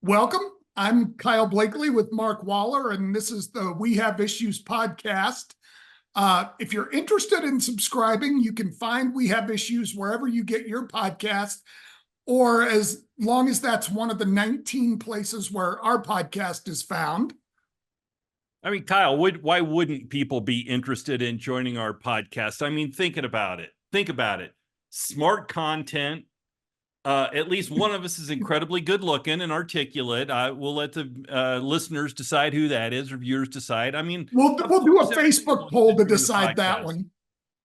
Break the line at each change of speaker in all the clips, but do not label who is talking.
Welcome. I'm Kyle Blakely with Mark Waller, and this is the We Have Issues podcast. If you're interested in subscribing, you can find We Have Issues wherever you get your podcast, or as long as that's one of the 19 places where our podcast is found.
I mean, Kyle, why wouldn't people be interested in joining our podcast? I mean, think about it. Smart content. At least one of us is incredibly good looking and articulate. We'll let the listeners decide who that is, or viewers decide. I mean,
We'll do a Facebook poll to decide that one.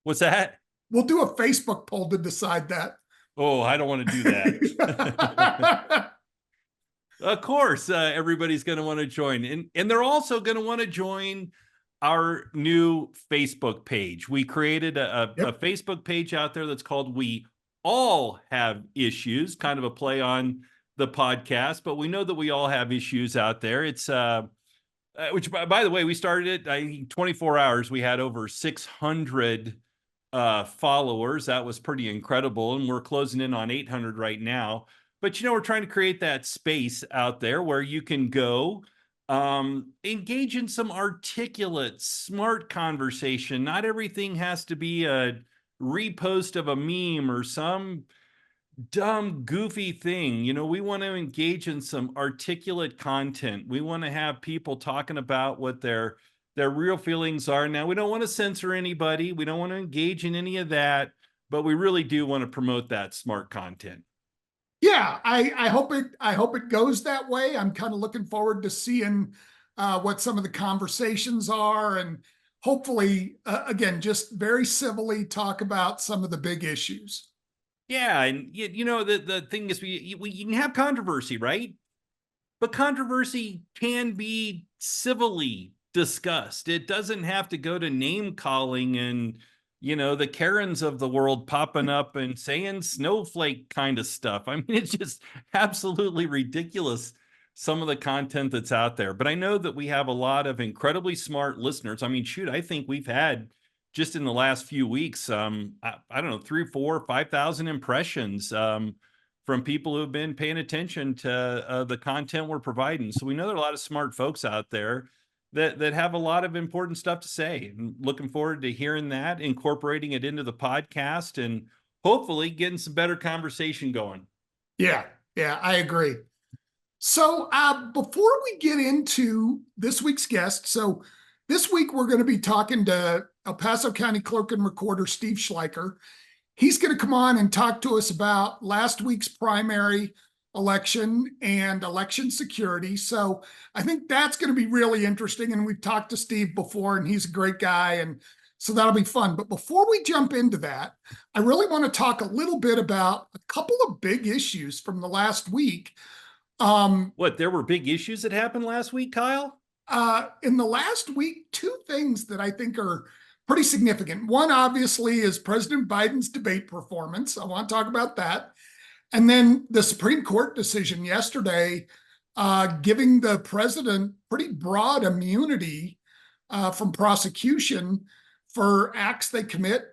What's that?
We'll do a Facebook poll to decide that.
Oh, I don't want to do that. Of course, everybody's going to want to join. And they're also going to want to join our new Facebook page. We created a Facebook page out there that's called We All Have Issues, kind of a play on the podcast, but we know that we all have issues out there. It's, which by the way, we started it, I think 24 hours, we had over 600 followers. That was pretty incredible. And we're closing in on 800 right now. But, we're trying to create that space out there where you can go engage in some articulate, smart conversation. Not everything has to be a repost of a meme or some dumb, goofy thing. We want to engage in some articulate content. We want to have people talking about what their real feelings are. Now, we don't want to censor anybody. We don't want to engage in any of that, but we really do want to promote that smart content.
Yeah, I hope it goes that way. I'm kind of looking forward to seeing what some of the conversations are, and hopefully, again, just very civilly talk about some of the big issues.
Yeah, and the thing is, we can have controversy, right? But controversy can be civilly discussed. It doesn't have to go to name calling and the Karens of the world popping up and saying snowflake kind of stuff. I mean, it's just absolutely ridiculous, some of the content that's out there. But I know that we have a lot of incredibly smart listeners. I mean, shoot, I think we've had just in the last few weeks, I don't know, 3, 4, 5,000 impressions from people who have been paying attention to the content we're providing. So we know there are a lot of smart folks out there that have a lot of important stuff to say. And looking forward to hearing that, incorporating it into the podcast, and hopefully getting some better conversation going.
Yeah, I agree. So before we get into this week's guest, so this week we're going to be talking to El Paso County Clerk and Recorder Steve Schleiker. He's going to come on and talk to us about last week's primary election and election security. So I think that's going to be really interesting. And we've talked to Steve before, and he's a great guy. And so that'll be fun. But before we jump into that, I really want to talk a little bit about a couple of big issues from the last week.
There were big issues that happened last week, Kyle?
In the last week, two things that I think are pretty significant. One, obviously, is President Biden's debate performance. I want to talk about that. And then the Supreme Court decision yesterday, giving the president pretty broad immunity from prosecution for acts they commit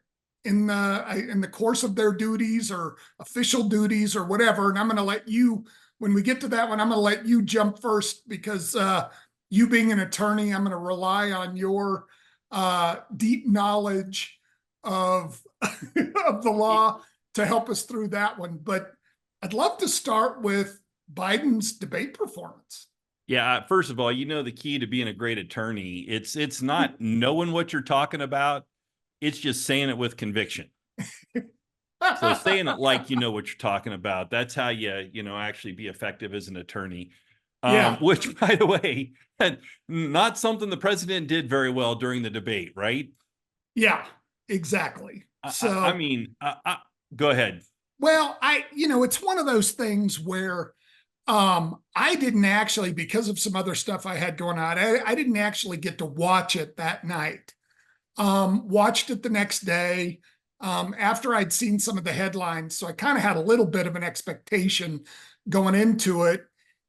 in the course of their duties or official duties or whatever. And I'm going to let you, when we get to that one, I'm going to let you jump first because you being an attorney, I'm going to rely on your deep knowledge of of the law to help us through that one. But I'd love to start with Biden's debate performance.
Yeah, first of all, the key to being a great attorney, it's not knowing what you're talking about. It's just saying it with conviction. So saying it like you know what you're talking about. That's how you actually be effective as an attorney. Which, by the way, not something the president did very well during the debate, right?
Yeah, exactly. So
go ahead.
Well, it's one of those things where I didn't actually, because of some other stuff I had going on, I didn't actually get to watch it that night. Watched it the next day after I'd seen some of the headlines. So I kind of had a little bit of an expectation going into it.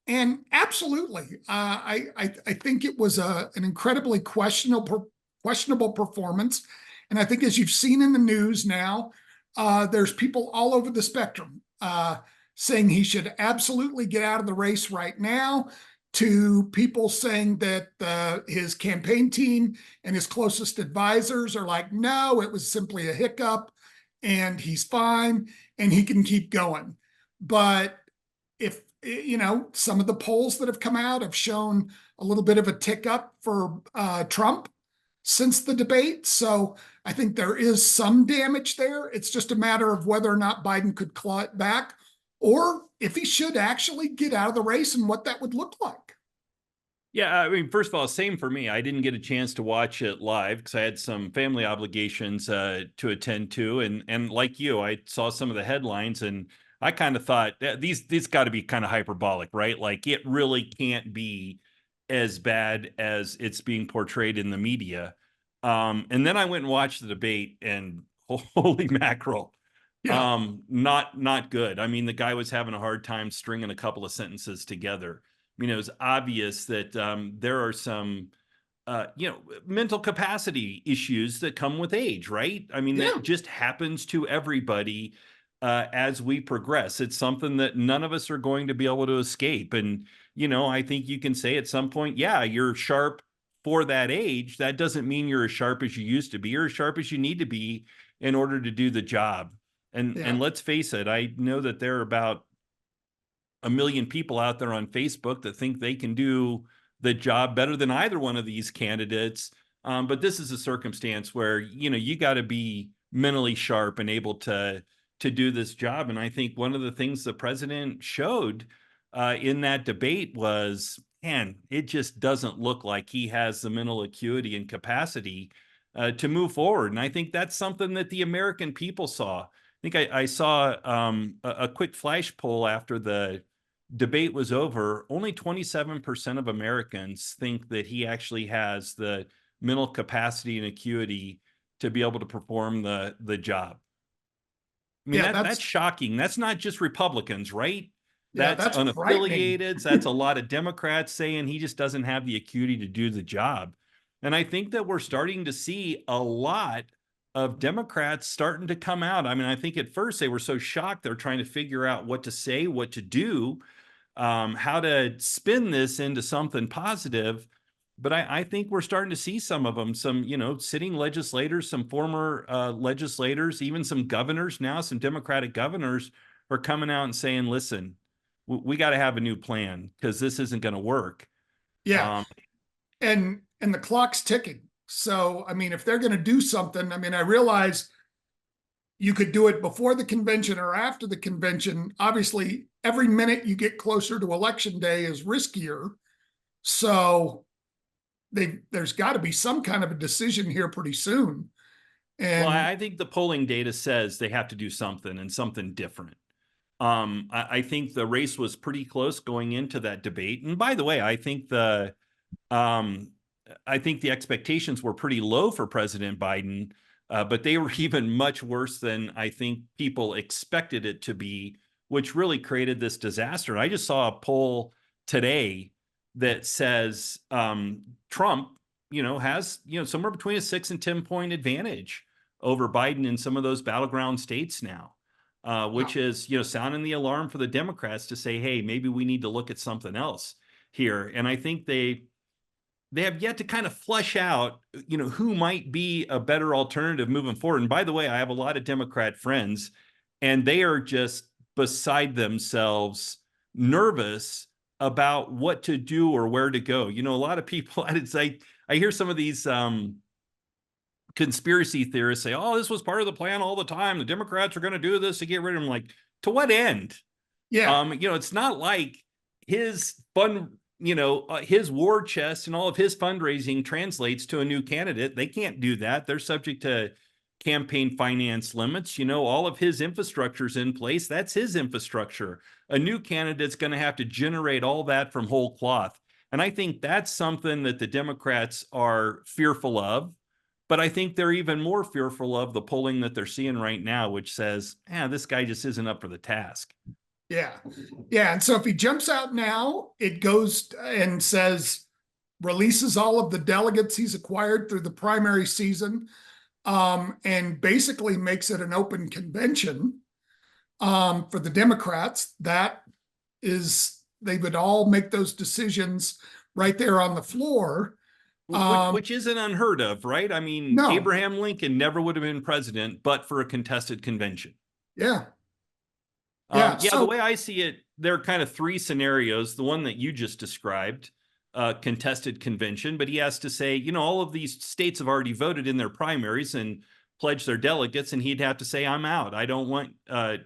And absolutely, I think it was an incredibly questionable performance. And I think as you've seen in the news now, there's people all over the spectrum saying he should absolutely get out of the race right now, to people saying that his campaign team and his closest advisors are like, no, it was simply a hiccup and he's fine and he can keep going. But if, some of the polls that have come out have shown a little bit of a tick up for Trump since the debate. So I think there is some damage there. It's just a matter of whether or not Biden could claw it back, or if he should actually get out of the race and what that would look like.
Yeah, I mean, first of all, same for me. I didn't get a chance to watch it live because I had some family obligations to attend to, and like you, I saw some of the headlines, and I kind of thought these got to be kind of hyperbolic, right? Like it really can't be as bad as it's being portrayed in the media. And then I went and watched the debate, and holy mackerel,
Yeah.
not good. I mean, the guy was having a hard time stringing a couple of sentences together. I mean, it was obvious that there are some, mental capacity issues that come with age, right? I mean,
Yeah.
that just happens to everybody as we progress. It's something that none of us are going to be able to escape. And, I think you can say at some point, yeah, you're sharp for that age. That doesn't mean you're as sharp as you used to be. You're as sharp as you need to be in order to do the job. And
Yeah.
let's face it, I know that there are about a million people out there on Facebook that think they can do the job better than either one of these candidates. But this is a circumstance where, you got to be mentally sharp and able to do this job. And I think one of the things the president showed in that debate was, man, it just doesn't look like he has the mental acuity and capacity to move forward. And I think that's something that the American people saw. I think I saw a quick flash poll after the debate was over. Only 27% of Americans think that he actually has the mental capacity and acuity to be able to perform the job. I mean,
Yeah.
that's shocking. That's not just Republicans, right? That's
That's frightening.
unaffiliated. That's a lot of Democrats saying he just doesn't have the acuity to do the job. And I think that we're starting to see a lot of Democrats starting to come out. I mean, I think at first they were so shocked, they're trying to figure out what to say, what to do, how to spin this into something positive. But I think we're starting to see some of them, some, sitting legislators, some former legislators, even some governors now, some Democratic governors are coming out and saying, listen, we got to have a new plan because this isn't going to work.
Yeah.
Um,
And the clock's ticking. So, I mean, if they're going to do something, I mean, I realize you could do it before the convention or after the convention. Obviously, every minute you get closer to election day is riskier. So there's got to be some kind of a decision here pretty soon.
well,
And
I think the polling data says they have to do something and something different. I think the race was pretty close going into that debate. And by the way, um, I think the expectations were pretty low for President Biden, but they were even much worse than I think people expected it to be, which really created this disaster. I just saw a poll today that says Trump, has somewhere between a 6 and 10 point advantage over Biden in some of those battleground states now. Which is, sounding the alarm for the Democrats to say, hey, maybe we need to look at something else here. And I think they have yet to kind of flesh out, who might be a better alternative moving forward. And by the way, I have a lot of Democrat friends, and they are just beside themselves, nervous about what to do or where to go. A lot of people, I hear some of these conspiracy theorists say, oh, this was part of the plan all the time. The Democrats are going to do this to get rid of him. Like, to what end?
yeah,
It's not like his his war chest and all of his fundraising translates to a new candidate. They can't do that. They're subject to campaign finance limits. All of his infrastructure's in place. That's his infrastructure. A new candidate's going to have to generate all that from whole cloth. And I think that's something that the Democrats are fearful of. But I think they're even more fearful of the polling that they're seeing right now, which says, this guy just isn't up for the task.
yeah, yeah. And so if he jumps out now, it goes and says, releases all of the delegates he's acquired through the primary season, and basically makes it an open convention. For the Democrats, that is, they would all make those decisions right there on the floor.
Which isn't unheard of, right? I mean,
No,
Abraham Lincoln never would have been president but for a contested convention.
yeah, yeah.
Yeah, the
So
way I see it, there are kind of three scenarios. The one that you just described, contested convention, but he has to say, all of these states have already voted in their primaries and pledged their delegates, and he'd have to say, I'm out. I don't want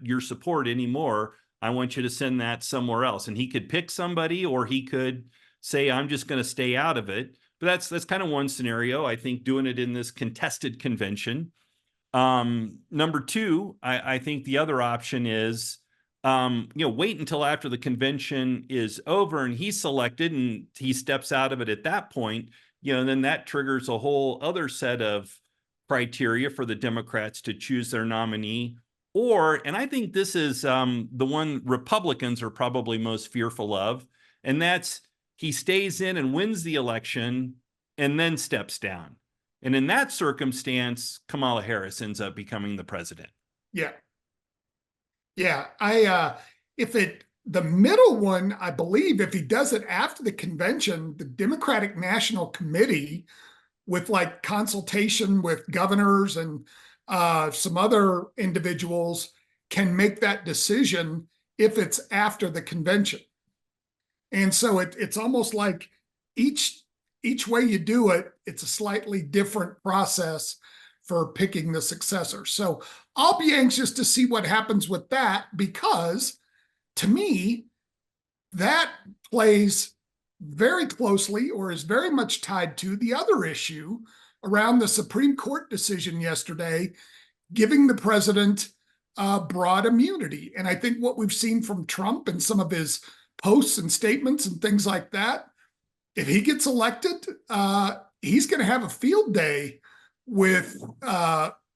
your support anymore. I want you to send that somewhere else. And he could pick somebody, or he could say, I'm just going to stay out of it. But that's kind of one scenario. I think doing it in this contested convention. Number two, I think the other option is, wait until after the convention is over and he's selected and he steps out of it at that point, then that triggers a whole other set of criteria for the Democrats to choose their nominee. Or, and I think this is the one Republicans are probably most fearful of, and that's he stays in and wins the election and then steps down. And in that circumstance, Kamala Harris ends up becoming the president.
yeah, yeah. If the middle one, I believe if he does it after the convention, the Democratic National Committee, with like consultation with governors and some other individuals, can make that decision if it's after the convention. And so it's almost like each way you do it, it's a slightly different process for picking the successor. So I'll be anxious to see what happens with that, because to me, that plays very closely, or is very much tied to, the other issue around the Supreme Court decision yesterday, giving the president broad immunity. And I think what we've seen from Trump and some of his posts and statements and things like that, if he gets elected, he's going to have a field day with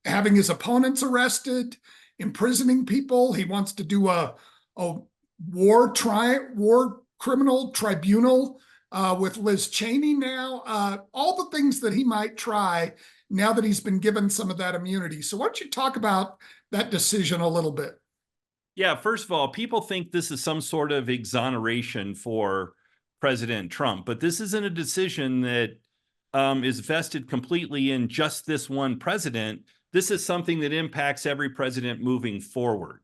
having his opponents arrested, imprisoning people. He wants to do a war criminal tribunal with Liz Cheney now. All the things that he might try now that he's been given some of that immunity. So why don't you talk about that decision a little bit?
Yeah, first of all, people think this is some sort of exoneration for President Trump, but this isn't a decision that is vested completely in just this one president. This is something that impacts every president moving forward.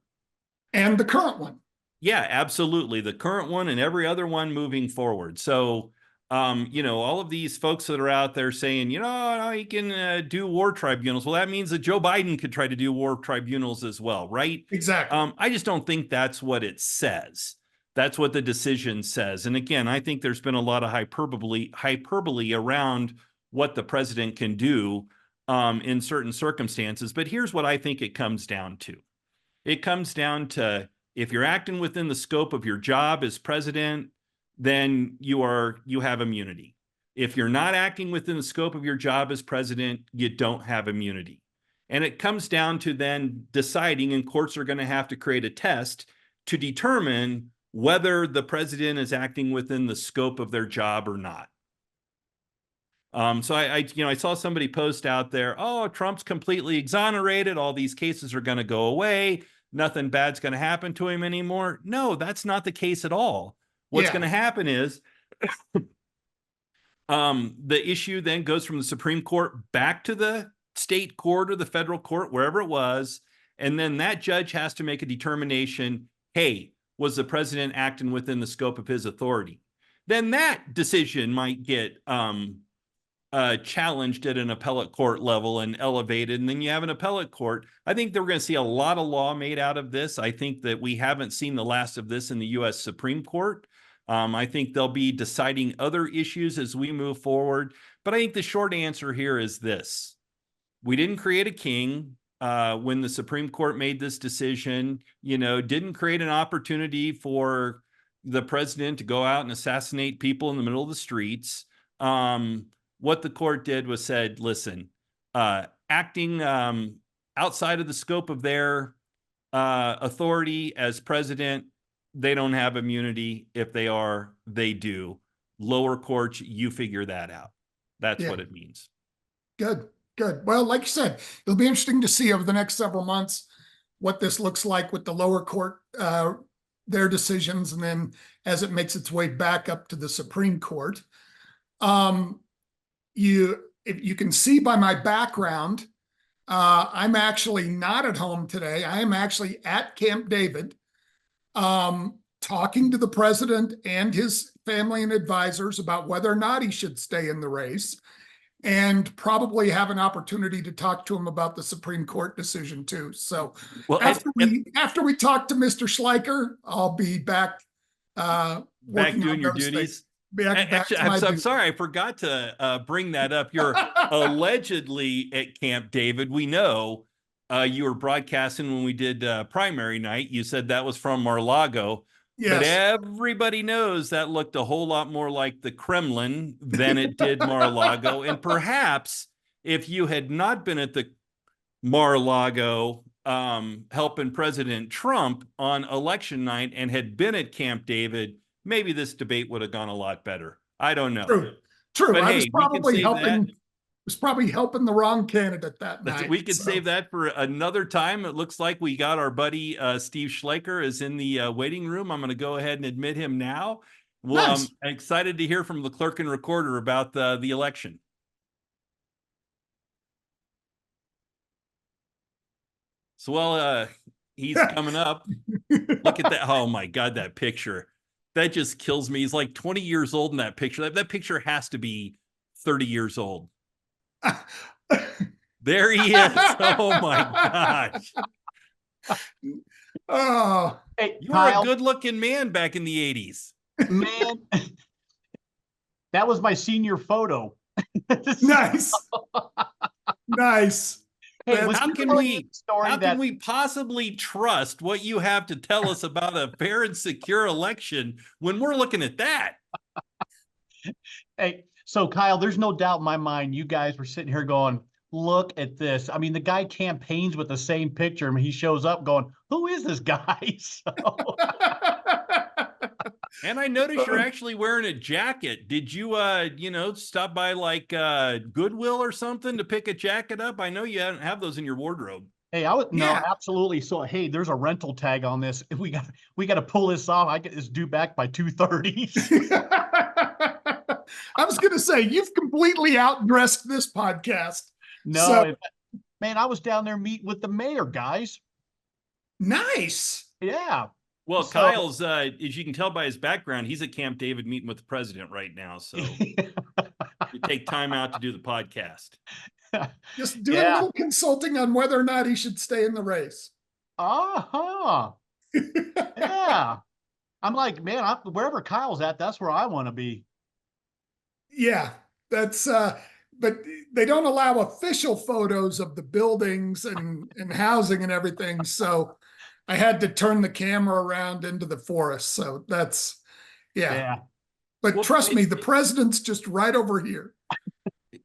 And the current one.
Yeah, absolutely. The current one and every other one moving forward. So, all of these folks that are out there saying, he can do war tribunals. Well, that means that Joe Biden could try to do war tribunals as well, right?
Exactly.
I just don't think that's what it says. That's what the decision says. And again, I think there's been a lot of hyperbole around what the president can do in certain circumstances. But here's what I think it comes down to. It comes down to, if you're acting within the scope of your job as president, then you have immunity. If you're not acting within the scope of your job as president, you don't have immunity. And it comes down to then deciding, and courts are going to have to create a test to determine whether the president is acting within the scope of their job or not. So I saw somebody post out there, oh, Trump's completely exonerated. All these cases are going to go away. Nothing bad's going to happen to him anymore. No, that's not the case at all. What's going to happen is the issue then goes from the Supreme Court back to the state court or the federal court, wherever it was. And then that judge has to make a determination, hey, was the president acting within the scope of his authority? Then that decision might get challenged at an appellate court level and elevated, and then you have an appellate court. I think that we're going to see a lot of law made out of this. I think that we haven't seen the last of this in the U.S. Supreme Court. I think they'll be deciding other issues as we move forward. But I think the short answer here is this. We didn't create a king when the Supreme Court made this decision, didn't create an opportunity for the president to go out and assassinate people in the middle of the streets. What the court did was said, listen, acting outside of the scope of their authority as president, they don't have immunity. If they are, they do. Lower courts, you figure that out. That's what it means.
Good. Well, like you said, it'll be interesting to see over the next several months what this looks like with the lower court, their decisions, and then as it makes its way back up to the Supreme Court. If you can see by my background, I'm actually not at home today. I am actually at Camp David, talking to the president and his family and advisors about whether or not he should stay in the race, and probably have an opportunity to talk to him about the Supreme Court decision too. So
Well,
after we talk to Mr. Schleiker, I'll be back
back doing your duties. Actually, I'm sorry, I forgot to bring that up. You're allegedly at Camp David. We know you were broadcasting when we did primary night. You said that was from Mar-a-Lago. Yes. But everybody knows that looked a whole lot more like the Kremlin than it did Mar-a-Lago. And perhaps if you had not been at the Mar-a-Lago helping President Trump on election night and had been at Camp David, maybe this debate would have gone a lot better. I don't know.
True.
But
I
hey,
was probably helping the wrong candidate that night.
We could save that for another time. It looks like we got our buddy Steve Schleiker is in the waiting room. I'm going to go ahead and admit him now. Well, nice. I'm excited to hear from the clerk and recorder about the election. So, well, he's coming up. Look at that. Oh, my God, that picture. That just kills me. He's like 20 years old in that picture. That picture has to be 30 years old. There he is. Oh, my gosh.
Oh,
hey, you were a good-looking man back in the 80s.
Man, that was my senior photo.
Nice. Nice.
Hey, how can we possibly trust what you have to tell us about a fair and secure election when we're looking at that?
Hey, so Kyle, there's no doubt in my mind you guys were sitting here going, look at this. I mean, the guy campaigns with the same picture and he shows up going, who is this guy? So...
And I noticed you're actually wearing a jacket. Did you, stop by like Goodwill or something to pick a jacket up? I know you don't have those in your wardrobe.
Hey, no, absolutely. So, hey, there's a rental tag on this. We got to pull this off. I get this due back by 2:30.
I was going to say, you've completely outdressed this podcast.
No, man, I was down there meeting with the mayor, guys.
Nice.
Yeah.
Well, Kyle's, as you can tell by his background, he's at Camp David meeting with the president right now. So you take time out to do the podcast.
Just doing a little consulting on whether or not he should stay in the race.
Uh-huh. Yeah. I'm like, man, wherever Kyle's at, that's where I want to be.
Yeah, that's, but they don't allow official photos of the buildings and housing and everything. So I had to turn the camera around into the forest. So that's, yeah. But well, trust me, the president's just right over here.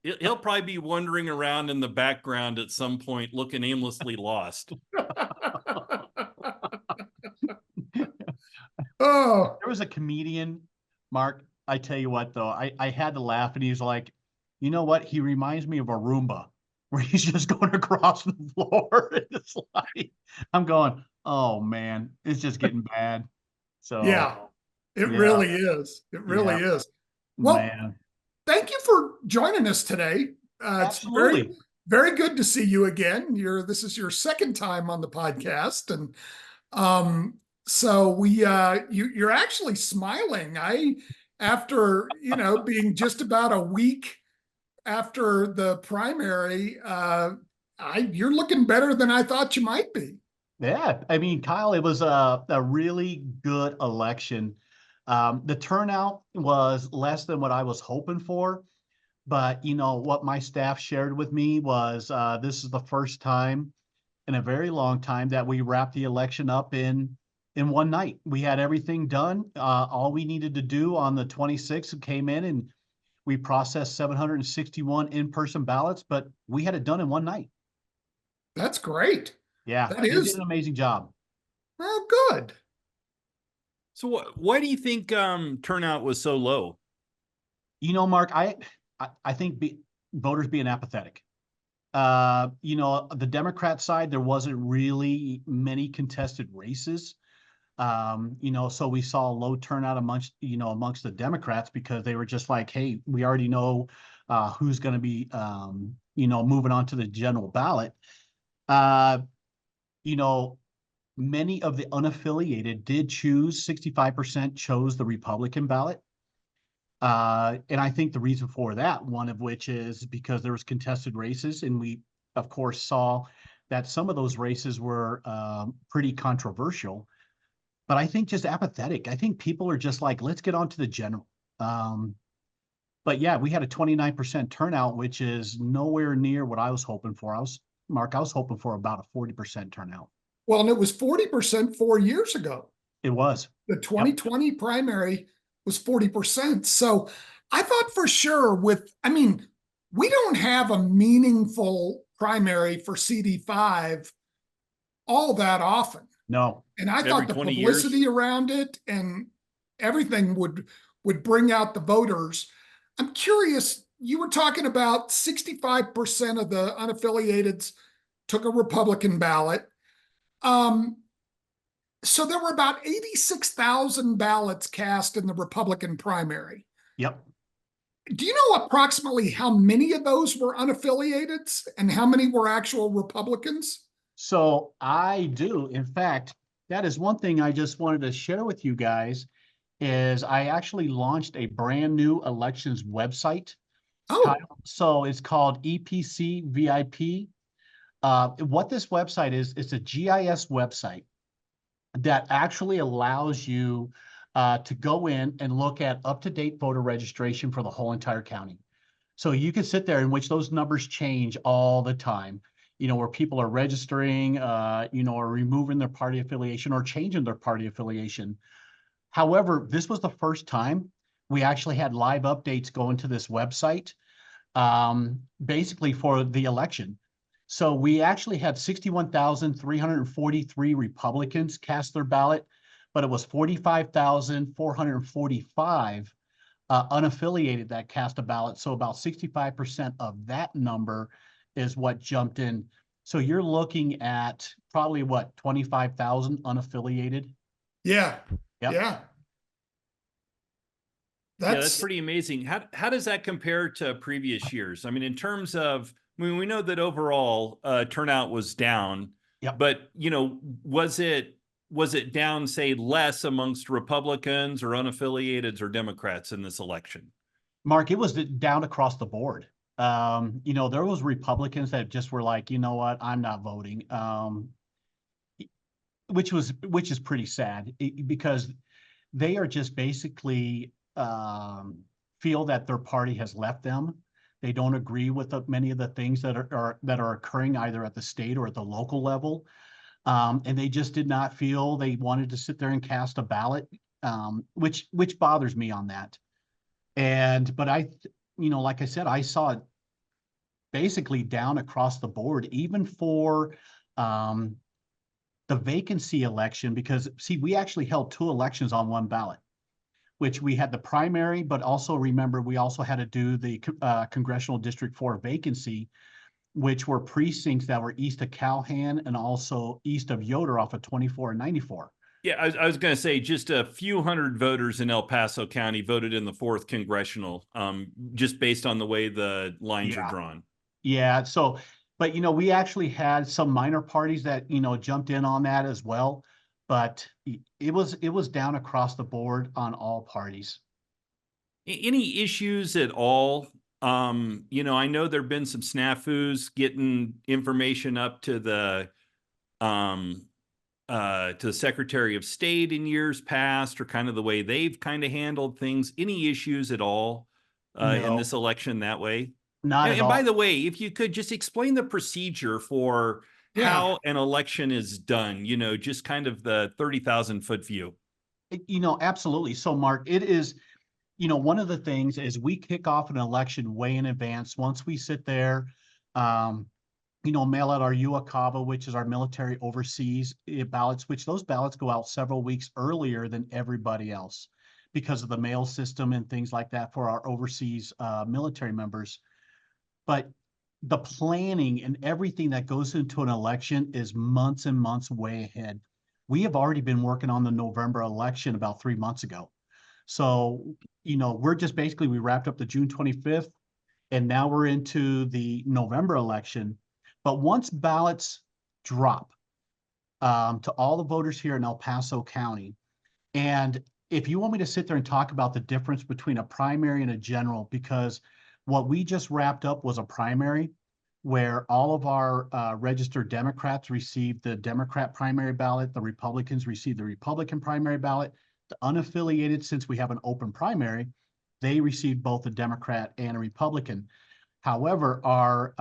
He'll probably be wandering around in the background at some point, looking aimlessly lost.
Oh,
there was a comedian, Mark. I tell you what, though, I had to laugh, and he's like, you know what? He reminds me of a Roomba, where he's just going across the floor. It's like, I'm going, oh man, it's just getting bad. So
yeah, it really is. It really is. Well, man, thank you for joining us today. It's very, very good to see you again. This is your second time on the podcast, and so you're actually smiling. After being just about a week after the primary, you're looking better than I thought you might be.
Yeah, I mean, Kyle, it was a really good election. The turnout was less than what I was hoping for, but what my staff shared with me was this is the first time in a very long time that we wrapped the election up in one night. We had everything done. All we needed to do on the 26th came in and we processed 761 in-person ballots, but we had it done in one night.
That's great.
Yeah,
that is
an amazing job.
Well, good.
So why do you think turnout was so low?
Mark, I think voters being apathetic. The Democrat side, there wasn't really many contested races. So we saw a low turnout amongst the Democrats because they were just like, hey, we already know who's going to be, moving on to the general ballot. Uh, you know, Many of the unaffiliated did choose, 65% chose the Republican ballot. And I think the reason for that, one of which is because there was contested races, and we, of course, saw that some of those races were pretty controversial. But I think just apathetic. I think people are just like, let's get on to the general. But yeah, we had a 29% turnout, which is nowhere near what I was hoping for. I was hoping for about a 40% turnout.
Well, and it was 40% 4 years ago.
It was.
The
Yep.
2020 primary was 40%. So I thought for sure we don't have a meaningful primary for CD5 all that often.
No.
And I
Every
thought the
20 years.
publicity around it and everything would bring out the voters. I'm curious, you were talking about 65% of the unaffiliateds took a Republican ballot. So there were about 86,000 ballots cast in the Republican primary.
Yep.
Do you know approximately how many of those were unaffiliated and how many were actual Republicans?
So I do. In fact, that is one thing I just wanted to share with you guys is I actually launched a brand new elections website.
Oh,
So it's called EPC VIP. What this website is, it's a GIS website that actually allows you to go in and look at up-to-date voter registration for the whole entire county. So you can sit there in which those numbers change all the time, where people are registering, or removing their party affiliation or changing their party affiliation. However, this was the first time we actually had live updates going to this website, basically for the election. So we actually had 61,343 Republicans cast their ballot, but it was 45,445 unaffiliated that cast a ballot. So about 65% of that number is what jumped in. So you're looking at probably 25,000 unaffiliated.
yeah.
Yep.
Yeah.
That's pretty amazing. How does that compare to previous years? I mean, in terms of, we know that overall turnout was down.
Yep.
But was it down, say, less amongst Republicans or unaffiliated or Democrats in this election?
Mark, it was down across the board. There was Republicans that just were like, you know what, I'm not voting. Which is pretty sad because they are just basically feel that their party has left them. They don't agree with many of the things that are occurring either at the state or at the local level. And they just did not feel they wanted to sit there and cast a ballot, which bothers me on that. But like I said, I saw it basically down across the board, even for the vacancy election, because see, we actually held 2 elections on one ballot, which we had the primary, but also remember, we also had to do the Congressional District 4 vacancy, which were precincts that were east of Calhan and also east of Yoder off of 24 and 94.
Yeah, I was going to say just a few hundred voters in El Paso County voted in the 4th congressional, just based on the way the lines are drawn.
Yeah. So, but we actually had some minor parties that jumped in on that as well, but it was down across the board on all parties.
Any issues at all? I know there've been some snafus getting information up to the Secretary of State in years past, or kind of the way they've kind of handled things. Any issues at all in this election that way?
Not at all.
And by the way, if you could just explain the procedure for how an election is done, just kind of the 30,000-foot view.
Absolutely. So, Mark, it is, one of the things is we kick off an election way in advance. Once we sit there, mail out our UACAVA, which is our military overseas ballots, which those ballots go out several weeks earlier than everybody else because of the mail system and things like that for our overseas military members. But the planning and everything that goes into an election is months and months way ahead. We have already been working on the November election about 3 months ago. So, we're just basically, we wrapped up the June 25th, and now we're into the November election. But once ballots drop to all the voters here in El Paso County, and if you want me to sit there and talk about the difference between a primary and a general, because what we just wrapped up was a primary where all of our registered Democrats received the Democrat primary ballot, the Republicans received the Republican primary ballot, the unaffiliated, since we have an open primary, they received both a Democrat and a Republican. However, our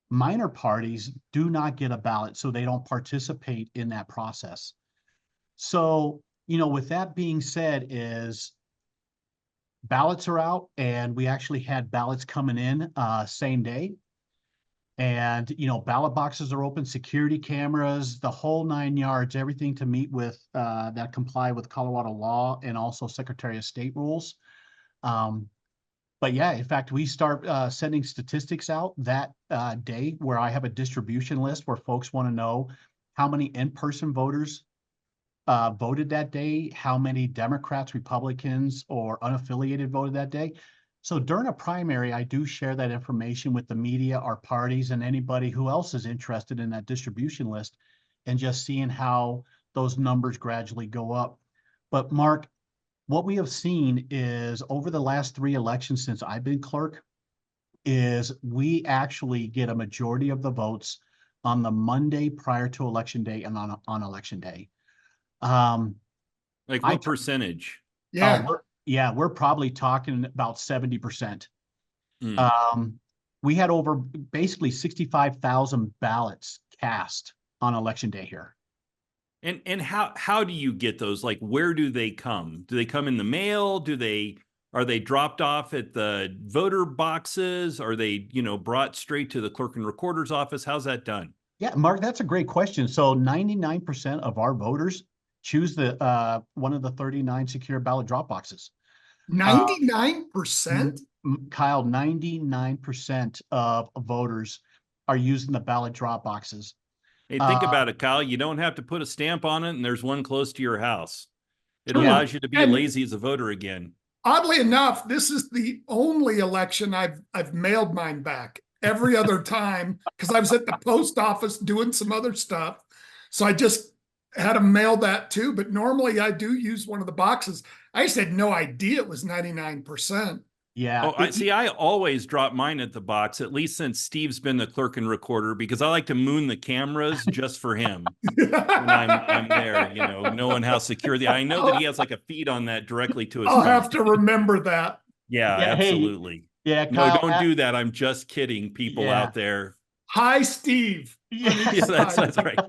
minor parties do not get a ballot, so they don't participate in that process. So, with that being said, is ballots are out, and we actually had ballots coming in same day. And, ballot boxes are open, security cameras, the whole 9 yards, everything to meet with that comply with Colorado law and also Secretary of State rules. But yeah, in fact, we start sending statistics out that day where I have a distribution list where folks want to know how many in-person voters voted that day, how many Democrats, Republicans, or unaffiliated voted that day. So during a primary, I do share that information with the media, our parties, and anybody who else is interested in that distribution list, and just seeing how those numbers gradually go up. But Mark, what we have seen is over the last 3 elections since I've been clerk, is we actually get a majority of the votes on the Monday prior to election day and on election day.
Like what percentage?
We're probably talking about 70%. We had over basically 65,000 ballots cast on election day here.
And how do you get those? Like, where do they come? Do they come in the mail? Are they dropped off at the voter boxes? Are they, brought straight to the clerk and recorder's office? How's that done?
Yeah, Mark, that's a great question. So 99% of our voters choose the one of the 39 secure ballot drop boxes.
99%?
Kyle, 99% of voters are using the ballot drop boxes.
Hey, think about it, Kyle. You don't have to put a stamp on it, and there's one close to your house. It allows you to be lazy as a voter again.
Oddly enough, this is the only election I've mailed mine back. Every other time, because I was at the post office doing some other stuff. So I just had to mail that too. But normally I do use one of the boxes. I just had no idea it was 99%.
Yeah.
I always drop mine at the box, at least since Steve's been the clerk and recorder, because I like to moon the cameras just for him when I'm there, knowing how secure I know that he has like a feed on that directly to his
I'll
phone.
have to remember that.
Yeah, absolutely.
Hey,
Kyle, no, don't do that. I'm just kidding, people out there.
Hi, Steve.
That's right.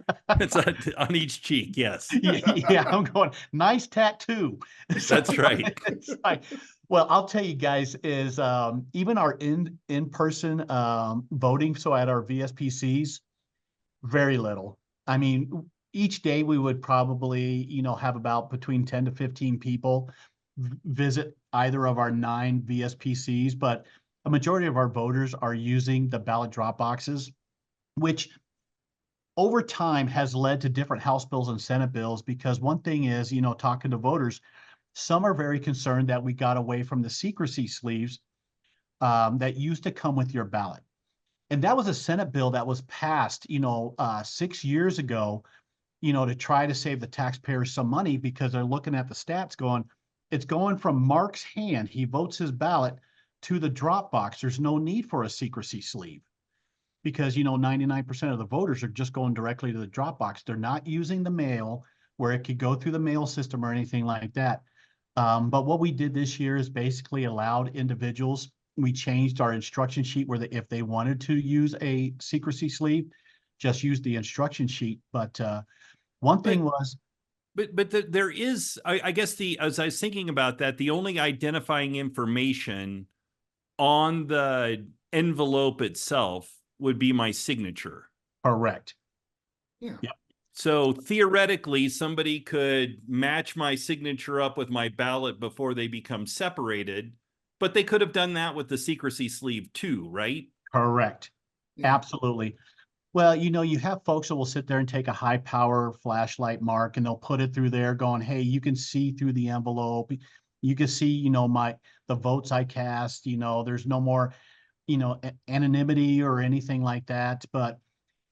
It's on each cheek. Yes.
Yeah, I'm going, nice tattoo.
That's right.
Well, I'll tell you guys is even our in-person voting, so at our VSPCs, very little. I mean, each day we would probably, have about between 10 to 15 people visit either of our 9 VSPCs, but a majority of our voters are using the ballot drop boxes, which over time has led to different House bills and Senate bills, because one thing is, talking to voters, some are very concerned that we got away from the secrecy sleeves that used to come with your ballot. And that was a Senate bill that was passed, 6 years ago, to try to save the taxpayers some money, because they're looking at the stats going, it's going from Mark's hand, he votes his ballot, to the drop box. There's no need for a secrecy sleeve, because 99% of the voters are just going directly to the drop box. They're not using the mail where it could go through the mail system or anything like that. But what we did this year is basically allowed individuals, we changed our instruction sheet where if they wanted to use a secrecy sleeve, just use the instruction sheet. But one thing was,
But there is, I guess as I was thinking about that, the only identifying information on the envelope itself would be my signature.
Correct.
Yeah.
So theoretically, somebody could match my signature up with my ballot before they become separated, but they could have done that with the secrecy sleeve too, right?
Correct.
Yeah.
Absolutely. Well, you have folks that will sit there and take a high power flashlight, Mark, and they'll put it through there going, hey, you can see through the envelope. You can see, the votes I cast, there's no more, anonymity or anything like that. But,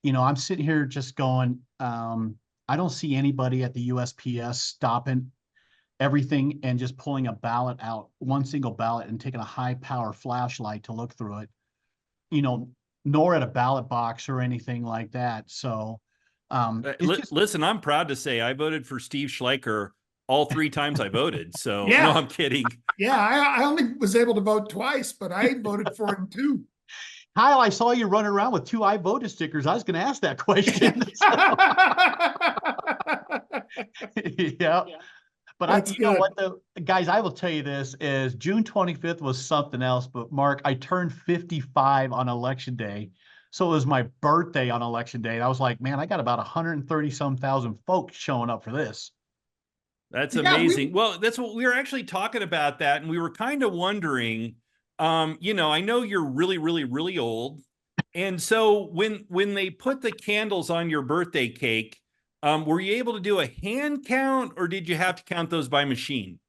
I'm sitting here just going, I don't see anybody at the USPS stopping everything and just pulling a ballot out, one single ballot, and taking a high power flashlight to look through it, you know, nor at a ballot box or anything like that. So it's just,
Listen, I'm proud to say I voted for Steve Schleiker all 3 times I voted. So no,
Yeah.
I'm kidding.
Yeah. I only was able to vote twice, but I voted for him too.
Kyle, I saw you running around with 2 I voted stickers. I was going to ask that question. Yeah. But
That's
you know
good.
what, though, guys, I will tell you this is June 25th was something else. But Mark, I turned 55 on election day. So it was my birthday on election day. And I was like, man, I got about 130 some thousand folks showing up for this.
That's
Yeah,
amazing. Well, that's what we were actually talking about that. And we were kind of wondering, I know you're really, really, really old. And so when they put the candles on your birthday cake, were you able to do a hand count or did you have to count those by machine?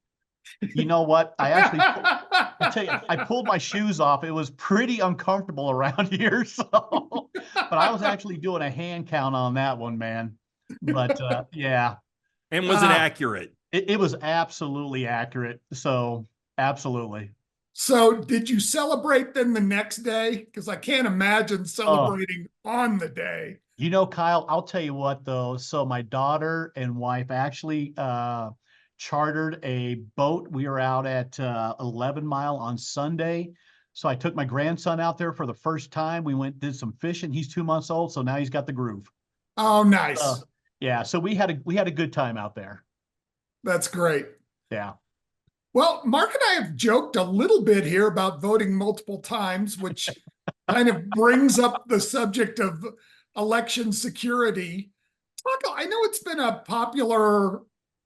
You know what? I tell you, I pulled my shoes off. It was pretty uncomfortable around here. So, but I was actually doing a hand count on that one, man. But yeah,
And was it accurate?
it was absolutely accurate. So, absolutely.
so did you celebrate then the next day? Because I can't imagine
Oh,
celebrating on the day.
Kyle, I'll tell you what though. So my daughter and wife actually chartered a boat. We were out at 11 Mile on Sunday. So I took my grandson out there for the first time. We went, did some fishing. He's 2 months old, so now he's got the groove.
Oh,
Uh,
nice.
yeah, so we had a good time out there.
That's great.
Yeah.
Well, Mark and I have joked a little bit here about voting multiple times, which kind of brings up the subject of election security. I know it's been a popular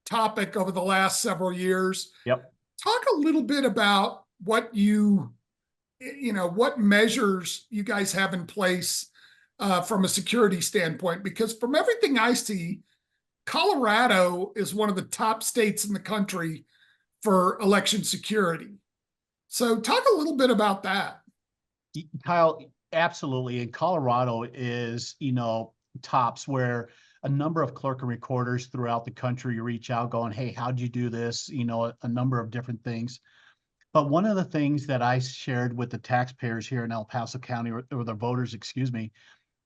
topic over the last several years.
Yep.
Talk a little bit about what what measures you guys have in place from a security standpoint, because from everything I see, Colorado is one of the top states in the country for election security. So talk a little bit about that.
Kyle, absolutely. And Colorado is, tops where a number of clerk and recorders throughout the country reach out going, hey, how'd you do this? A number of different things. But one of the things that I shared with the taxpayers here in El Paso County, or the voters, excuse me,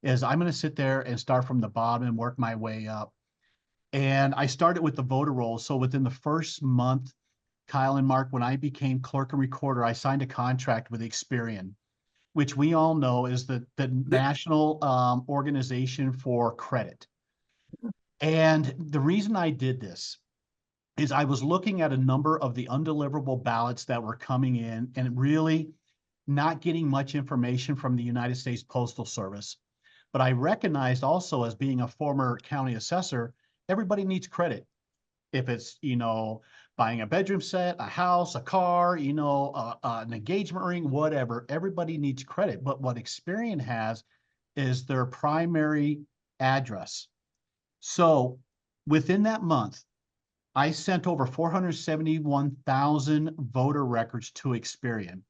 is I'm going to sit there and start from the bottom and work my way up. And I started with the voter rolls. So within the first month, Kyle and Mark, when I became clerk and recorder, I signed a contract with Experian, which we all know is the national organization for credit. And the reason I did this is I was looking at a number of the undeliverable ballots that were coming in and really not getting much information from the United States Postal Service. But I recognized also, as being a former county assessor, everybody needs credit. If it's, buying a bedroom set, a house, a car, an engagement ring, whatever, everybody needs credit. But what Experian has is their primary address. So within that month, I sent over 471,000 voter records to Experian,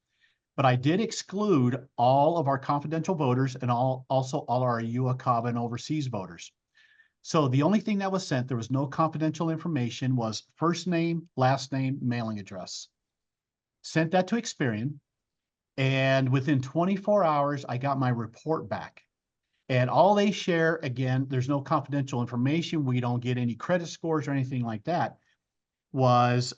but I did exclude all of our confidential voters and also all our UACAVA and overseas voters. So the only thing that was sent, there was no confidential information, was first name, last name, mailing address. Sent that to Experian, and within 24 hours, I got my report back. And all they share, again, there's no confidential information. We don't get any credit scores or anything like that, was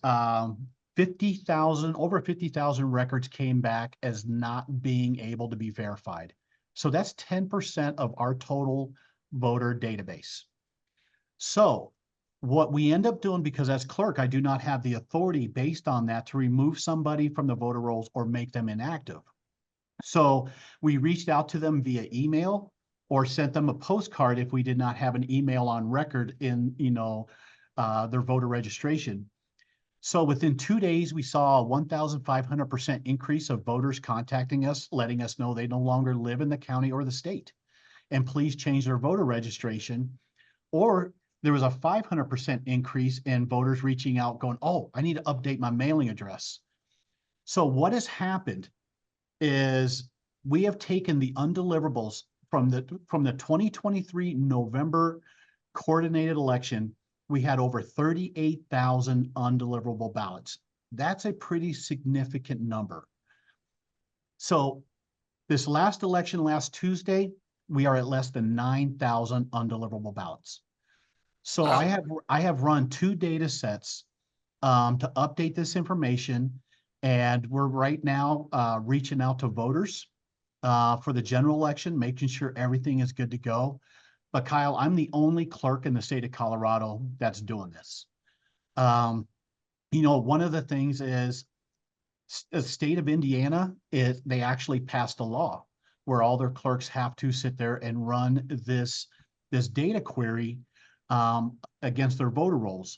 50,000, over 50,000 records came back as not being able to be verified. So that's 10% of our total voter database. So what we end up doing, because as clerk, I do not have the authority based on that to remove somebody from the voter rolls or make them inactive. So we reached out to them via email or sent them a postcard if we did not have an email on record in, their voter registration. So within 2 days, we saw a 1,500% increase of voters contacting us, letting us know they no longer live in the county or the state, and please change their voter registration. Or there was a 500% increase in voters reaching out going, oh, I need to update my mailing address. So what has happened is we have taken the undeliverables from the 2023 November coordinated election. We had over 38,000 undeliverable ballots. That's a pretty significant number. So this last election, last Tuesday, we are at less than 9,000 undeliverable ballots. So
Wow.
I have run 2 data sets to update this information, and we're right now reaching out to voters for the general election, making sure everything is good to go. But Kyle, I'm the only clerk in the state of Colorado that's doing this. One of the things is the state of Indiana they actually passed a law where all their clerks have to sit there and run this data query against their voter rolls.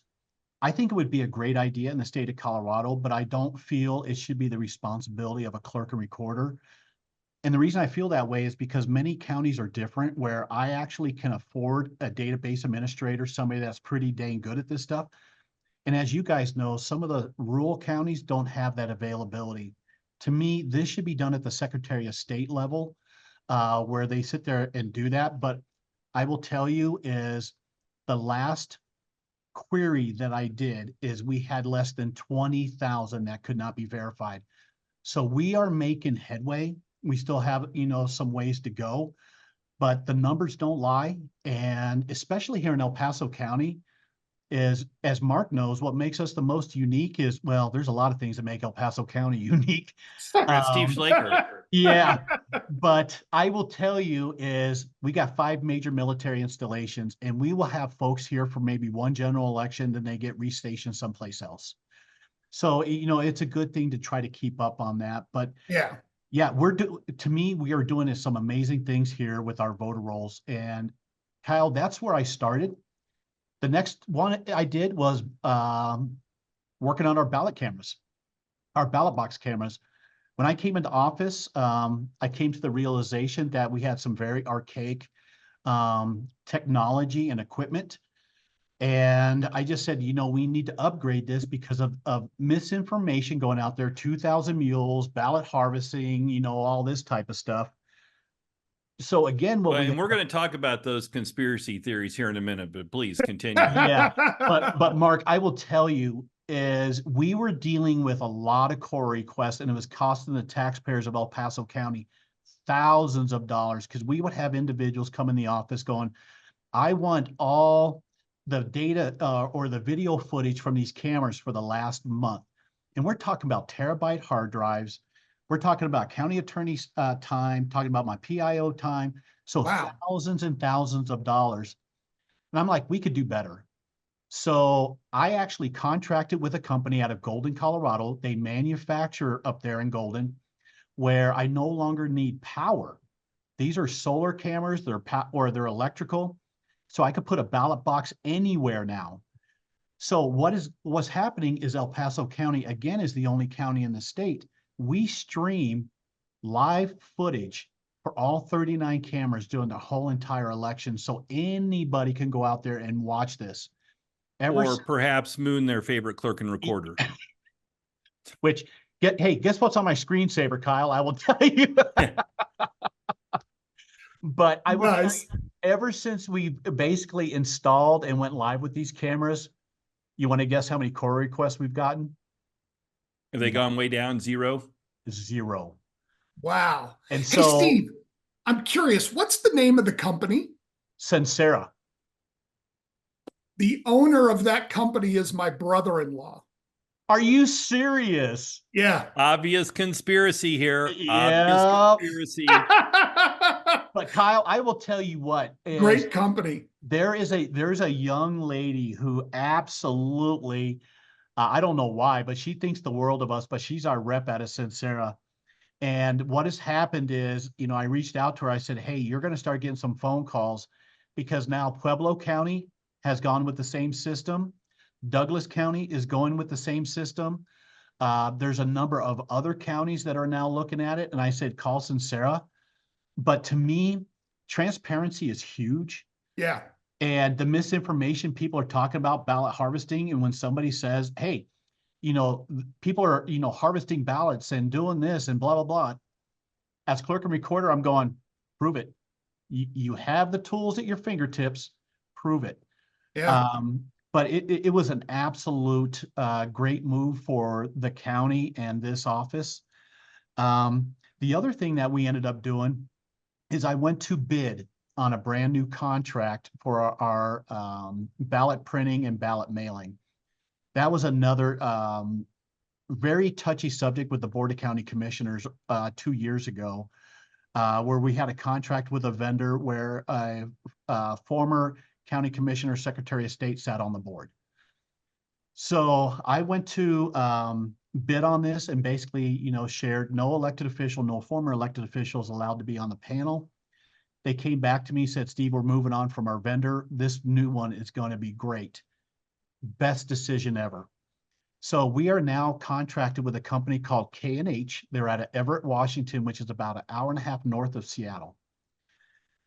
I think it would be a great idea in the state of Colorado, but I don't feel it should be the responsibility of a clerk and recorder. And the reason I feel that way is because many counties are different, where I actually can afford a database administrator, somebody that's pretty dang good at this stuff. And as you guys know, some of the rural counties don't have that availability. To me, this should be done at the Secretary of State level, where they sit there and do that. But I will tell you is the last query that I did is we had less than 20,000 that could not be verified. So we are making headway. We still have, some ways to go, but the numbers don't lie. And especially here in El Paso County, is, as Mark knows, what makes us the most unique is, well, there's a lot of things that make El Paso County unique.
Steve Schleiker.
Yeah, but I will tell you is we got 5 major military installations, and we will have folks here for maybe one general election, then they get restationed someplace else. So, it's a good thing to try to keep up on that. But
Yeah.
yeah, to me, we are doing some amazing things here with our voter rolls. And Kyle, that's where I started. The next one I did was working on our ballot cameras, our ballot box cameras. When I came into office, I came to the realization that we had some very archaic technology and equipment. And I just said, we need to upgrade this because of misinformation going out there, 2,000 mules, ballot harvesting, all this type of stuff. So again,
and we're going to talk about those conspiracy theories here in a minute, but please continue.
Yeah, but Mark, I will tell you is we were dealing with a lot of core requests, and it was costing the taxpayers of El Paso County thousands of dollars, because we would have individuals come in the office going, I want all the data or the video footage from these cameras for the last month. And we're talking about terabyte hard drives. We're talking about county attorney's time, talking about my PIO time. So wow. Thousands and thousands of dollars. And I'm like, we could do better. So I actually contracted with a company out of Golden, Colorado. They manufacture up there in Golden, where I no longer need power. These are solar cameras, they're electrical. So I could put a ballot box anywhere now. So what's happening is El Paso County, again, is the only county in the state. We stream live footage for all 39 cameras during the whole entire election. So anybody can go out there and watch this.
Or perhaps moon their favorite clerk and recorder.
Which, hey, guess what's on my screensaver, Kyle? I will tell you. But I will tell you, ever since we basically installed and went live with these cameras, you want to guess how many core requests we've gotten?
Have they gone way down? Zero?
Zero.
Wow.
And so,
hey, Steve, I'm curious, what's the name of the company?
Sincera.
The owner of that company is my brother-in-law.
Are you serious?
Yeah.
Obvious conspiracy here.
Yeah.
Obvious conspiracy.
But Kyle, I will tell you what.
Great company.
There's a young lady who absolutely, I don't know why, but she thinks the world of us, but she's our rep out of Sincera. And what has happened is, I reached out to her. I said, hey, you're going to start getting some phone calls, because now Pueblo County has gone with the same system. Douglas County is going with the same system. There's a number of other counties that are now looking at it. And I said, call Sincera. But to me, transparency is huge.
Yeah.
And the misinformation people are talking about ballot harvesting. And when somebody says, hey, people are, harvesting ballots and doing this and blah, blah, blah. As clerk and recorder, I'm going, prove it. You have the tools at your fingertips, prove it.
Yeah.
But it was an absolute great move for the county and this office. The other thing that we ended up doing is I went to bid on a brand new contract for our ballot printing and ballot mailing. That was another very touchy subject with the Board of County Commissioners 2 years ago, where we had a contract with a vendor where a former county commissioner, secretary of state sat on the board. So I went to bid on this and basically, shared no elected official, no former elected officials allowed to be on the panel. They came back to me, said, Steve, we're moving on from our vendor. This new one is going to be great. Best decision ever. So we are now contracted with a company called K&H. They're out of Everett, Washington, which is about an hour and a half north of Seattle.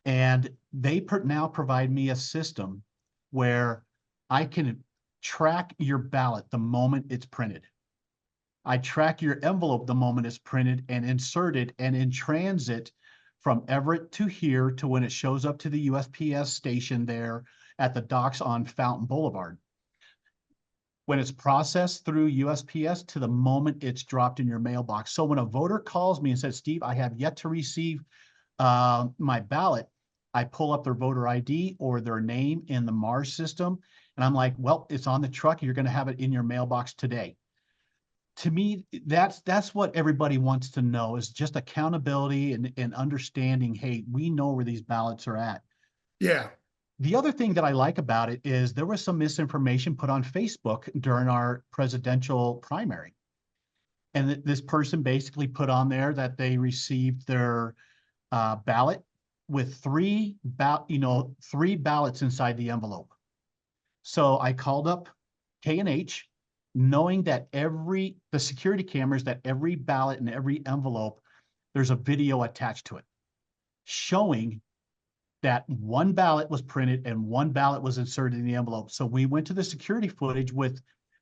And they now provide me a system where I can track your ballot the moment it's printed. I track your envelope the moment it's printed and inserted and in transit from Everett to here to when it shows up to the USPS station there at the docks on Fountain Boulevard. When it's processed through USPS to the moment it's dropped in your mailbox. So when a voter calls me and says, Steve, I have yet to receive my ballot, I pull up their voter ID or their name in the MARS system. And I'm like, well, it's on the truck. You're going to have it in your mailbox today. To me, that's what everybody wants to know, is just accountability and understanding, hey, we know where these ballots are at.
Yeah.
The other thing that I like about it is there was some misinformation put on Facebook during our presidential primary. And this person basically put on there that they received their ballot with three ballots inside the envelope. So I called up K&H, knowing that the security cameras, that every ballot and every envelope, there's a video attached to it showing that one ballot was printed and one ballot was inserted in the envelope. So we went to the security footage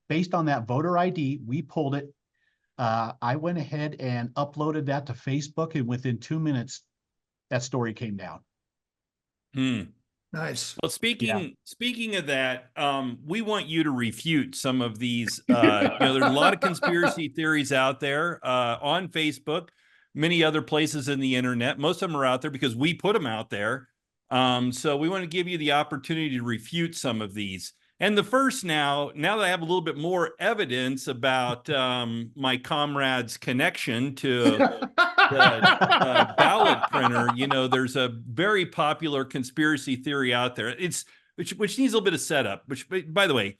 based on that voter ID, we pulled it. I went ahead and uploaded that to Facebook, and within 2 minutes, that story came down.
Nice.
Well, speaking of that, we want you to refute some of these. There's a lot of conspiracy theories out there on Facebook, many other places in the internet. Most of them are out there because we put them out there. So we want to give you the opportunity to refute some of these. And the first now that I have a little bit more evidence about my comrade's connection to the ballot printer, there's a very popular conspiracy theory out there. Which needs a little bit of setup. Which, by the way,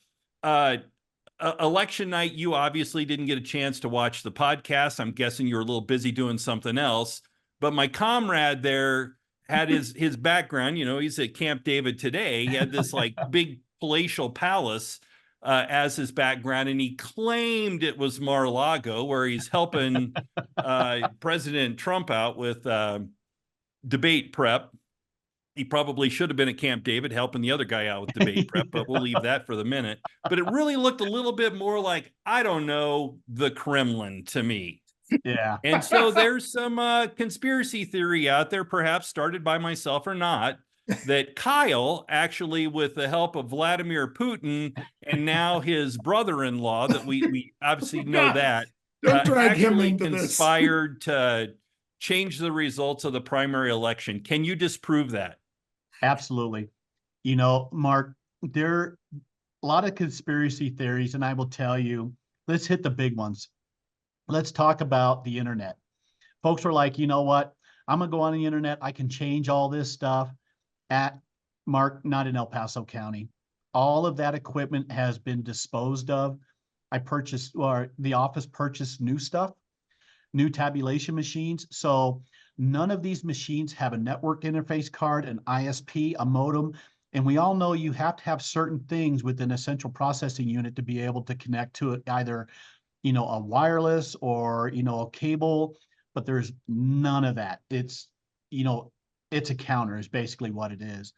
election night, you obviously didn't get a chance to watch the podcast. I'm guessing you were a little busy doing something else. But my comrade there had his background. He's at Camp David today. He had this big palatial palace as his background, and he claimed it was Mar-a-Lago, where he's helping President Trump out with debate prep. He probably should have been at Camp David helping the other guy out with debate prep, but we'll leave that for the minute. But it really looked a little bit more like, I don't know, the Kremlin to me.
Yeah.
And so there's some conspiracy theory out there, perhaps started by myself or not, that Kyle, actually with the help of Vladimir Putin and now his brother-in-law, that we obviously know that,
Don't drag him
actually
into
conspired to change the results of the primary election. Can you disprove that?
Absolutely. Mark, there are a lot of conspiracy theories, and I will tell you, let's hit the big ones. Let's talk about the internet. Folks are like, you know what? I'm going to go on the internet. I can change all this stuff. Mark, not in El Paso County. All of that equipment has been disposed of. The office purchased new stuff, new tabulation machines. So none of these machines have a network interface card, an ISP, a modem, And we all know you have to have certain things within a central processing unit to be able to connect to it, either, a wireless or, a cable, but there's none of that. You know, it's a counter is basically what it is.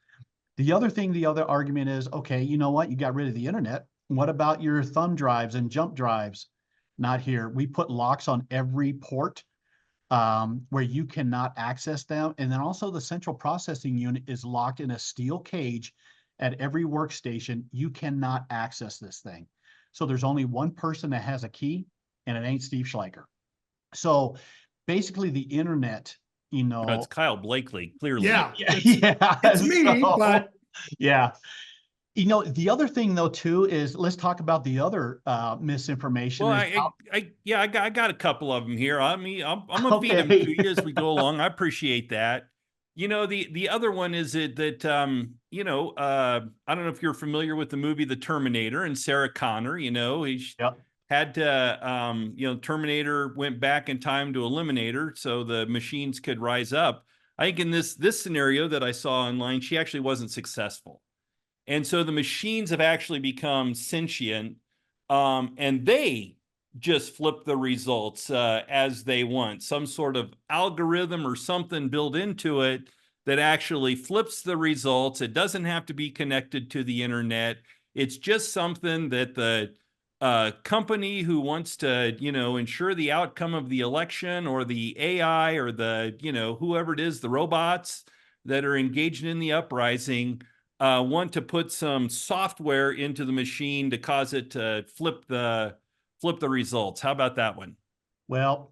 The other argument is, okay, you know what? You got rid of the internet. What about your thumb drives and jump drives? Not here. We put locks on every port where you cannot access them. And then also the central processing unit is locked in a steel cage at every workstation. You cannot access this thing. So there's only one person that has a key, and it ain't Steve Schleiker. So basically the internet,
It's Kyle Blakely, clearly.
Yeah,
yeah,
it's me, but
yeah. The other thing though too is, let's talk about the other misinformation.
Well, I got a couple of them here. I mean, I'm gonna feed them to you as we go along. I appreciate that. The other one is that I don't know if you're familiar with the movie The Terminator and Sarah Connor. He had to Terminator went back in time to eliminate her so the machines could rise up. I think in this scenario that I saw online, she actually wasn't successful. And so the machines have actually become sentient, and they just flip the results as they want. Some sort of algorithm or something built into it that actually flips the results. It doesn't have to be connected to the internet. It's just something that the company who wants to, ensure the outcome of the election, or the AI, or the, whoever it is, the robots that are engaged in the uprising, want to put some software into the machine to cause it to flip the results. How about that one?
Well,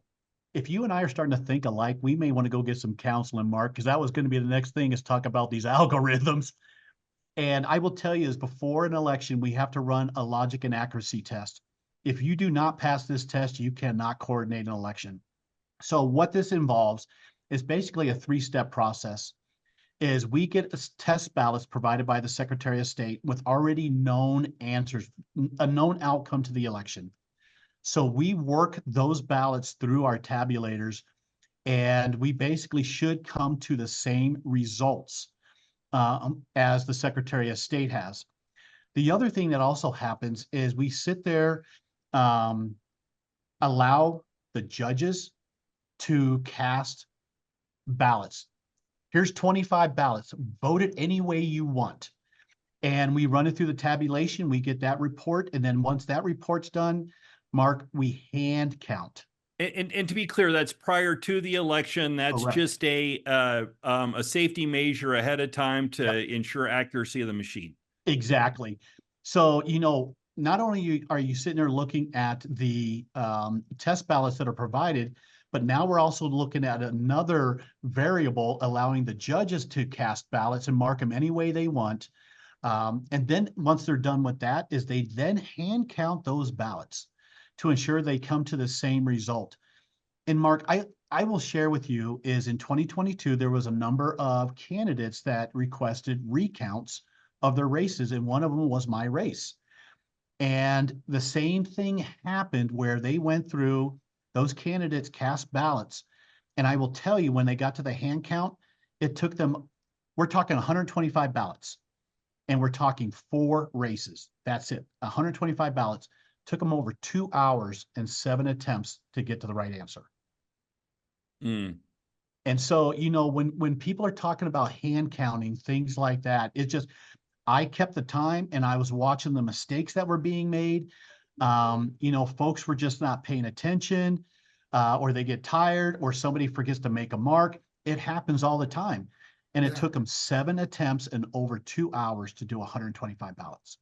if you and I are starting to think alike, we may want to go get some counseling, Mark, because that was going to be the next thing, is talk about these algorithms. And I will tell you, is before an election, we have to run a logic and accuracy test. If you do not pass this test, you cannot coordinate an election. So what this involves is basically a 3-step process. Is we get test ballots provided by the Secretary of State with already known answers, a known outcome to the election. So we work those ballots through our tabulators, and we basically should come to the same results as the Secretary of State has. The other thing that also happens is we sit there, allow the judges to cast ballots. Here's 25 ballots. Vote it any way you want. And we run it through the tabulation. We get that report. And then once that report's done, Mark, we hand count.
And to be clear, that's prior to the election. That's
Correct.
just a safety measure ahead of time to ensure accuracy of the machine.
Exactly. So, not only are you sitting there looking at the test ballots that are provided, but now we're also looking at another variable, allowing the judges to cast ballots and mark them any way they want. And then once they're done with that, is they then hand count those ballots to ensure they come to the same result. And Mark, I will share with you, is in 2022, there was a number of candidates that requested recounts of their races, and one of them was my race. And the same thing happened where they went through, those candidates cast ballots. And I will tell you, when they got to the hand count, it took them, we're talking 125 ballots, and we're talking 4 races. That's it. 125 ballots. Took them over 2 hours and 7 attempts to get to the right answer. And so, when people are talking about hand counting, things like that, it's just, I kept the time and I was watching the mistakes that were being made. Folks were just not paying attention, or they get tired, or somebody forgets to make a mark. It happens all the time. And it took them 7 attempts and over 2 hours to do 125 ballots.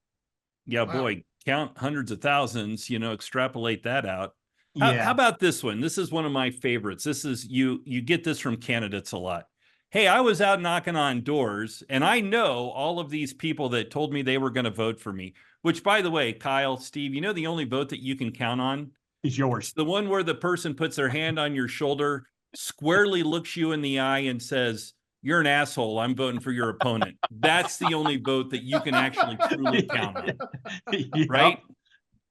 Yeah, wow. Boy, count hundreds of thousands, extrapolate that out.
Yeah.
How about this one? This is one of my favorites. This is, you get this from candidates a lot. Hey, I was out knocking on doors, and I know all of these people that told me they were going to vote for me, which, by the way, Kyle, Steve, the only vote that you can count on
is yours.
It's the one where the person puts their hand on your shoulder, squarely looks you in the eye and says, "You're an asshole. I'm voting for your opponent." That's the only vote that you can actually truly count on. Yep. Right?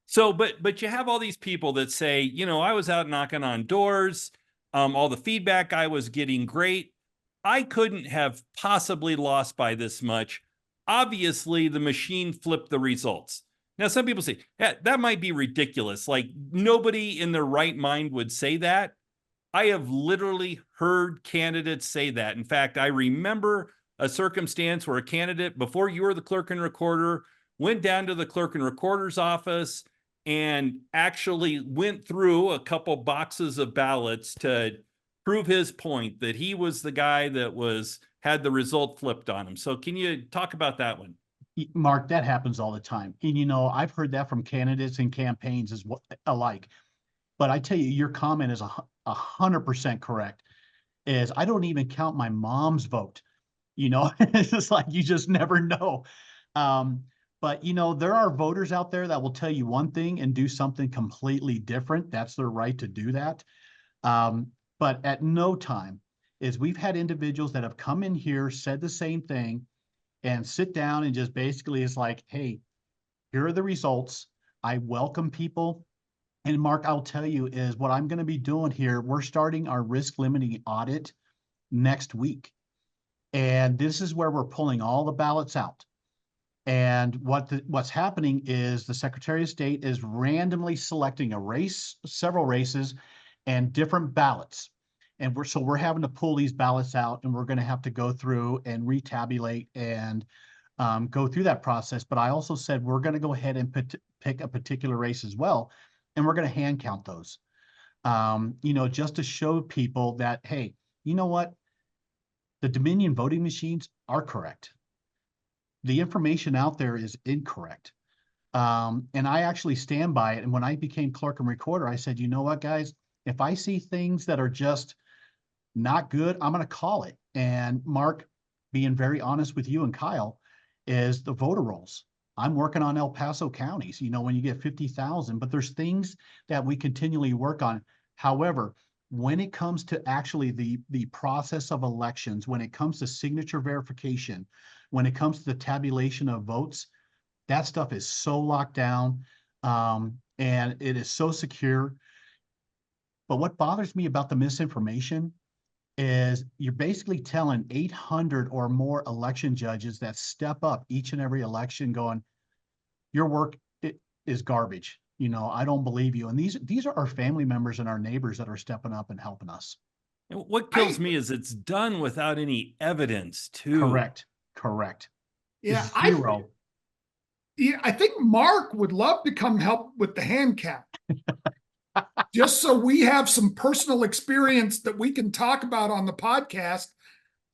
So, but you have all these people that say, I was out knocking on doors. All the feedback I was getting great. I couldn't have possibly lost by this much. obviously the machine flipped the results. Now, some people say, yeah, that might be ridiculous. Like, nobody in their right mind would say that. I have literally heard candidates say that. In fact, I remember a circumstance where a candidate, before you were the clerk and recorder, went down to the clerk and recorder's office and actually went through a couple boxes of ballots to prove his point that he was the guy that had the result flipped on him. So can you talk about that one?
Mark, that happens all the time. And, I've heard that from candidates and campaigns as well, alike. But I tell you, your comment is 100% correct. Is I don't even count my mom's vote. It's just like, you just never know. But there are voters out there that will tell you one thing and do something completely different. That's their right to do that. But at no time is we've had individuals that have come in here, said the same thing, and sit down and just basically is like, hey, here are the results. I welcome people. And Mark, I'll tell you is what I'm going to be doing here. We're starting our risk limiting audit next week. And this is where we're pulling all the ballots out. And what's happening is the Secretary of State is randomly selecting several races and different ballots. And we're having to pull these ballots out, and we're going to have to go through and retabulate and go through that process. But I also said we're going to go ahead and pick a particular race as well, and we're going to hand count those. Just to show people that, hey, you know what? The Dominion voting machines are correct. The information out there is incorrect. And I actually stand by it. And when I became clerk and recorder, I said, you know what, guys, if I see things that are just not good, I'm going to call it. And Mark, being very honest with you and Kyle, is the voter rolls. I'm working on El Paso counties, when you get 50,000, but there's things that we continually work on. However, when it comes to actually the process of elections, when it comes to signature verification, when it comes to the tabulation of votes, that stuff is so locked down, and it is so secure. But what bothers me about the misinformation is you're basically telling 800 or more election judges that step up each and every election going, your work is garbage. I don't believe you. And these are our family members and our neighbors that are stepping up and helping us.
And what kills me is it's done without any evidence, too.
Correct.
Yeah,
zero.
I think Mark would love to come help with the hand count. Just so we have some personal experience that we can talk about on the podcast.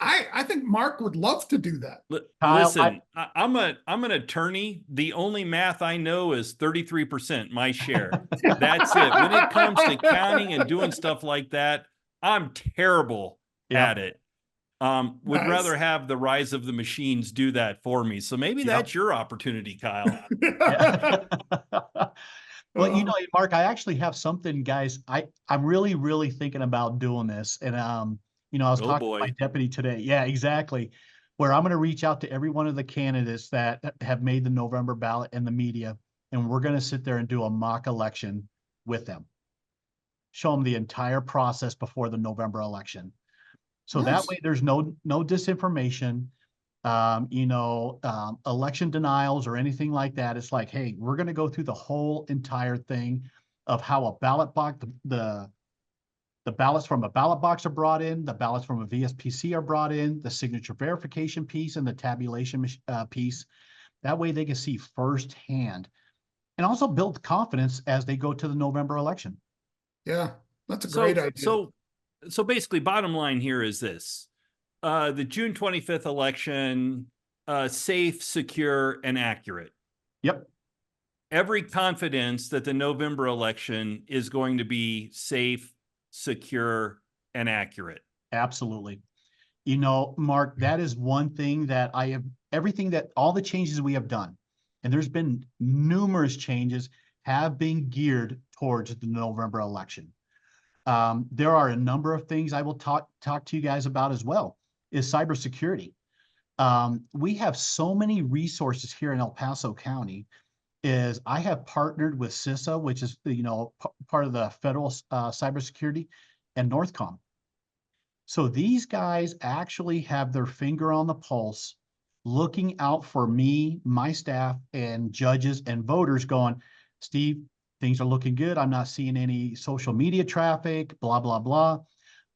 I think Mark would love to do that.
Listen, I'm an attorney. The only math I know is 33% my share. That's it. When it comes to counting and doing stuff like that, I'm terrible at it. Would rather have the rise of the machines do that for me. So maybe that's your opportunity, Kyle.
Well, Mark, I actually have something, guys. I'm really, really thinking about doing this. And, I was talking to my deputy today. Yeah, exactly. Where I'm going to reach out to every one of the candidates that have made the November ballot and the media, and we're going to sit there and do a mock election with them. Show them the entire process before the November election. So that way there's no disinformation, election denials or anything like that. It's like, hey, we're going to go through the whole entire thing of how a ballot box, the ballots from a ballot box are brought in, the ballots from a VSPC are brought in, the signature verification piece and the tabulation piece. That way they can see firsthand and also build confidence as they go to the November election.
Yeah, that's a great idea.
So basically, bottom line here is this. The June 25th election, safe, secure, and accurate.
Yep.
Every confidence that the November election is going to be safe, secure, and accurate.
Absolutely. Mark, that is one thing that all the changes we have done, and there's been numerous changes, have been geared towards the November election. There are a number of things I will talk to you guys about as well, is cybersecurity. We have so many resources here in El Paso County. I have partnered with CISA, which is part of the federal cybersecurity, and Northcom. So these guys actually have their finger on the pulse looking out for me, my staff, and judges and voters going, Steve, things are looking good. I'm not seeing any social media traffic, blah, blah, blah.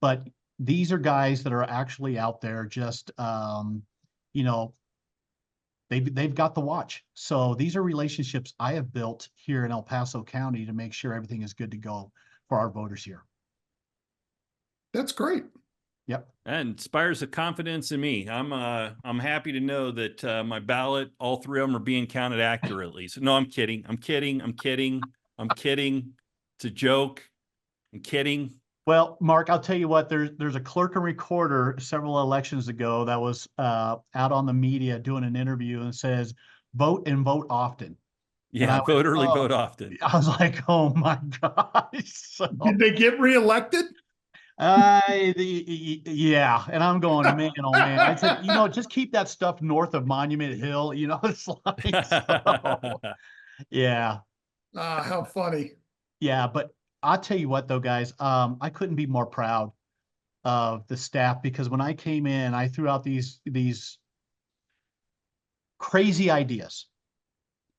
But these are guys that are actually out there just, you know, they've got the watch. So these are relationships I have built here in El Paso County to make sure everything is good to go for our voters here.
That's great.
Yep.
That inspires a confidence in me. I'm happy to know that my ballot, all three of them are being counted accurately. So no, I'm kidding. I'm kidding. I'm kidding. I'm kidding. It's a joke. I'm kidding.
Well, Mark, I'll tell you what, there's a clerk and recorder several elections ago that was out on the media doing an interview and says, vote and vote often.
Yeah, vote early, vote often.
I was like, oh my gosh. So,
Did they get reelected?
yeah. And I'm going, man, oh man. I said, just keep that stuff north of Monument Hill. It's like, so, yeah.
How funny.
Yeah. But I'll tell you what, though, guys, I couldn't be more proud of the staff because when I came in, I threw out these crazy ideas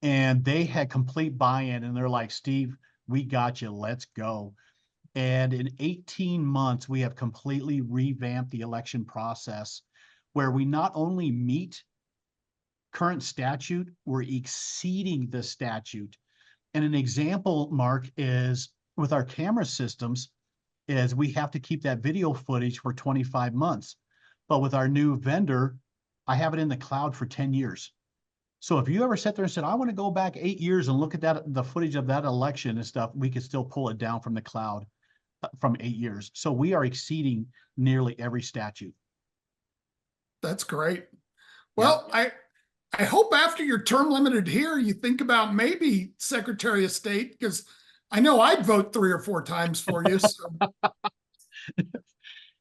and they had complete buy-in and they're like, Steve, we got you. Let's go. And in 18 months, we have completely revamped the election process where we not only meet current statute, we're exceeding the statute. And an example, Mark, is with our camera systems, is we have to keep that video footage for 25 months. But with our new vendor, I have it in the cloud for 10 years. So if you ever sat there and said, I want to go back 8 years and look at the footage of that election and stuff, we could still pull it down from the cloud from 8 years. So we are exceeding nearly every statute.
That's great. Well, yeah. I hope after your term limited here, you think about maybe Secretary of State, because I know I'd vote 3 or 4 times for you. So.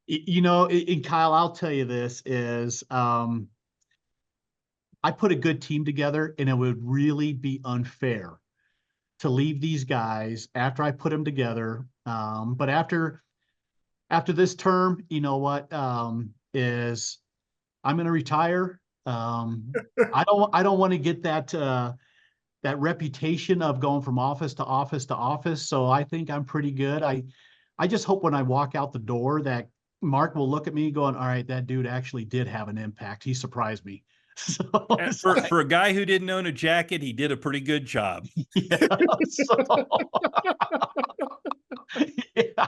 And Kyle, I'll tell you this is, I put a good team together and it would really be unfair to leave these guys after I put them together. But after this term, you know what, is I'm going to retire. I don't want to get that reputation of going from office to office to office. So I think I'm pretty good. I just hope when I walk out the door that Mark will look at me going, all right, that dude actually did have an impact. He surprised me. So
for a guy who didn't own a jacket, he did a pretty good job.
Yeah. Yeah.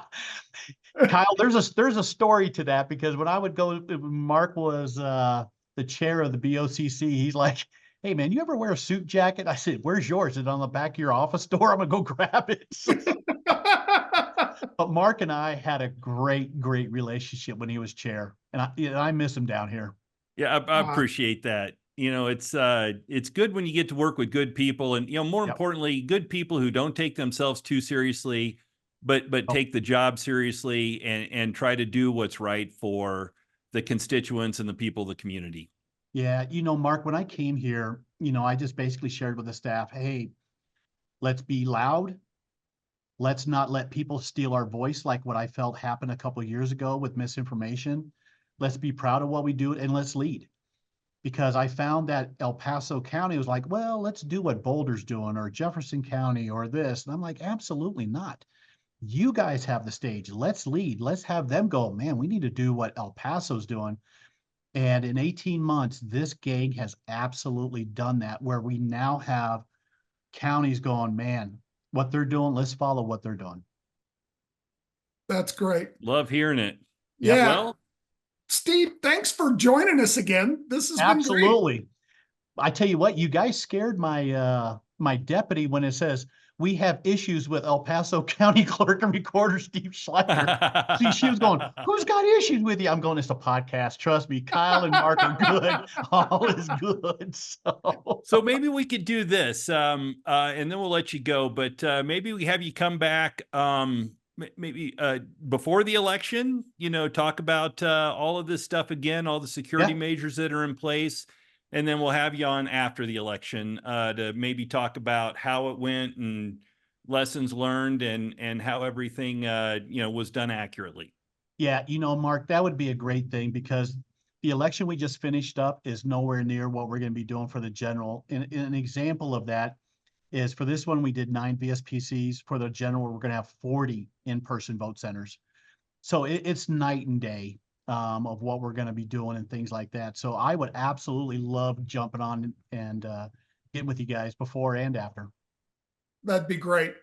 Kyle, there's a story to that because when I would go, Mark was the chair of the BOCC. He's like, hey man, you ever wear a suit jacket? I said, where's yours? Is it on the back of your office door? I'm gonna go grab it. But Mark and I had a great relationship when he was chair, and I miss him down here.
Yeah, I appreciate that. It's good when you get to work with good people, and more importantly, good people who don't take themselves too seriously, but take the job seriously and try to do what's right for the constituents and the people of the community.
Yeah, Mark, when I came here, I just basically shared with the staff, hey, let's be loud. Let's not let people steal our voice like what I felt happened a couple of years ago with misinformation. Let's be proud of what we do and let's lead. Because I found that El Paso County was like, well, let's do what Boulder's doing or Jefferson County or this. And I'm like, absolutely not. You guys have the stage. Let's lead. Let's have them go, man, we need to do what El Paso's doing. And in 18 months, this gang has absolutely done that, where we now have counties going, man, what they're doing, let's follow what they're doing.
That's great.
Love hearing it.
Yeah. Well, Steve, thanks for joining us again. This has
absolutely
been
great. I tell you what, you guys scared my my deputy when it says we have issues with El Paso County Clerk and Recorder Steve Schleiker. See, she was going, who's got issues with you? I'm going, it's a podcast. Trust me, Kyle and Mark are good. All is good.
So maybe we could do this, and then we'll let you go. But maybe we have you come back maybe before the election, talk about all of this stuff again, all the security measures that are in place. And then we'll have you on after the election to maybe talk about how it went and lessons learned and how everything, was done accurately.
Yeah, Mark, that would be a great thing because the election we just finished up is nowhere near what we're going to be doing for the general. And an example of that is for this one, we did 9 VSPCs. For the general, we're going to have 40 in-person vote centers. So it's night and day of what we're going to be doing and things like that. So I would absolutely love jumping on and getting with you guys before and after.
That'd be great.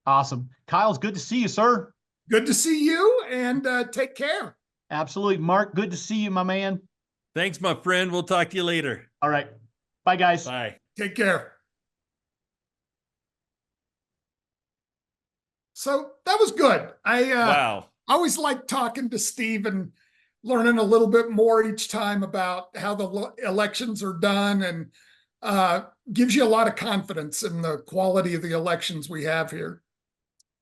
Awesome. Kyle's good to see you, sir.
Good to see you, and take care.
Absolutely. Mark, good to see you, my man.
Thanks, my friend. We'll talk to you later.
All right. Bye, guys.
Bye.
Take care. So that was good.
Wow.
I always like talking to Steve and learning a little bit more each time about how the elections are done, and gives you a lot of confidence in the quality of the elections we have here.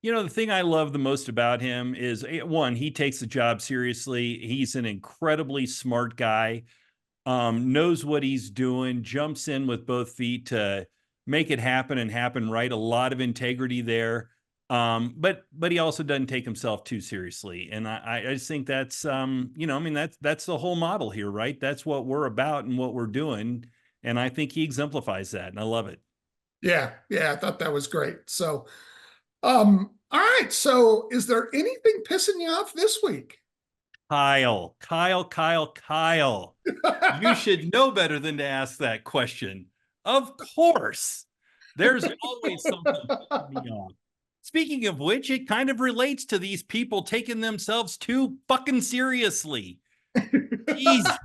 You know, the thing I love the most about him is, one, he takes the job seriously. He's an incredibly smart guy, knows what he's doing, jumps in with both feet to make it happen and happen right. A lot of integrity there. But he also doesn't take himself too seriously. And I just think that's, that's the whole model here, right? That's what we're about and what we're doing. And I think he exemplifies that, and I love it.
Yeah. I thought that was great. So, all right. So is there anything pissing you off this week?
Kyle. You should know better than to ask that question. Of course. There's always something pissing me off. Speaking of which, it kind of relates to these people taking themselves too fucking seriously. Jeez.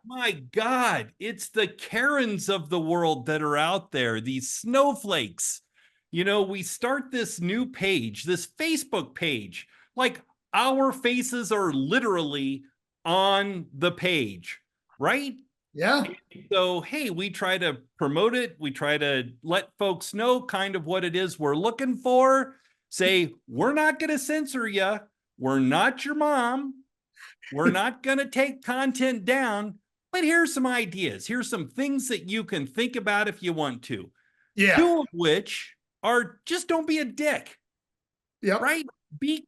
My God, it's the Karens of the world that are out there, these snowflakes. You know, we start this new page, this Facebook page, like our faces are literally on the page, right?
Yeah.
So, hey, we try to promote it. We try to let folks know kind of what it is we're looking for. Say, we're not going to censor you. We're not your mom. We're not going to take content down. But here's some ideas. Here's some things that you can think about if you want to.
Yeah.
2 of which are just don't be a dick.
Yep.
Right? Be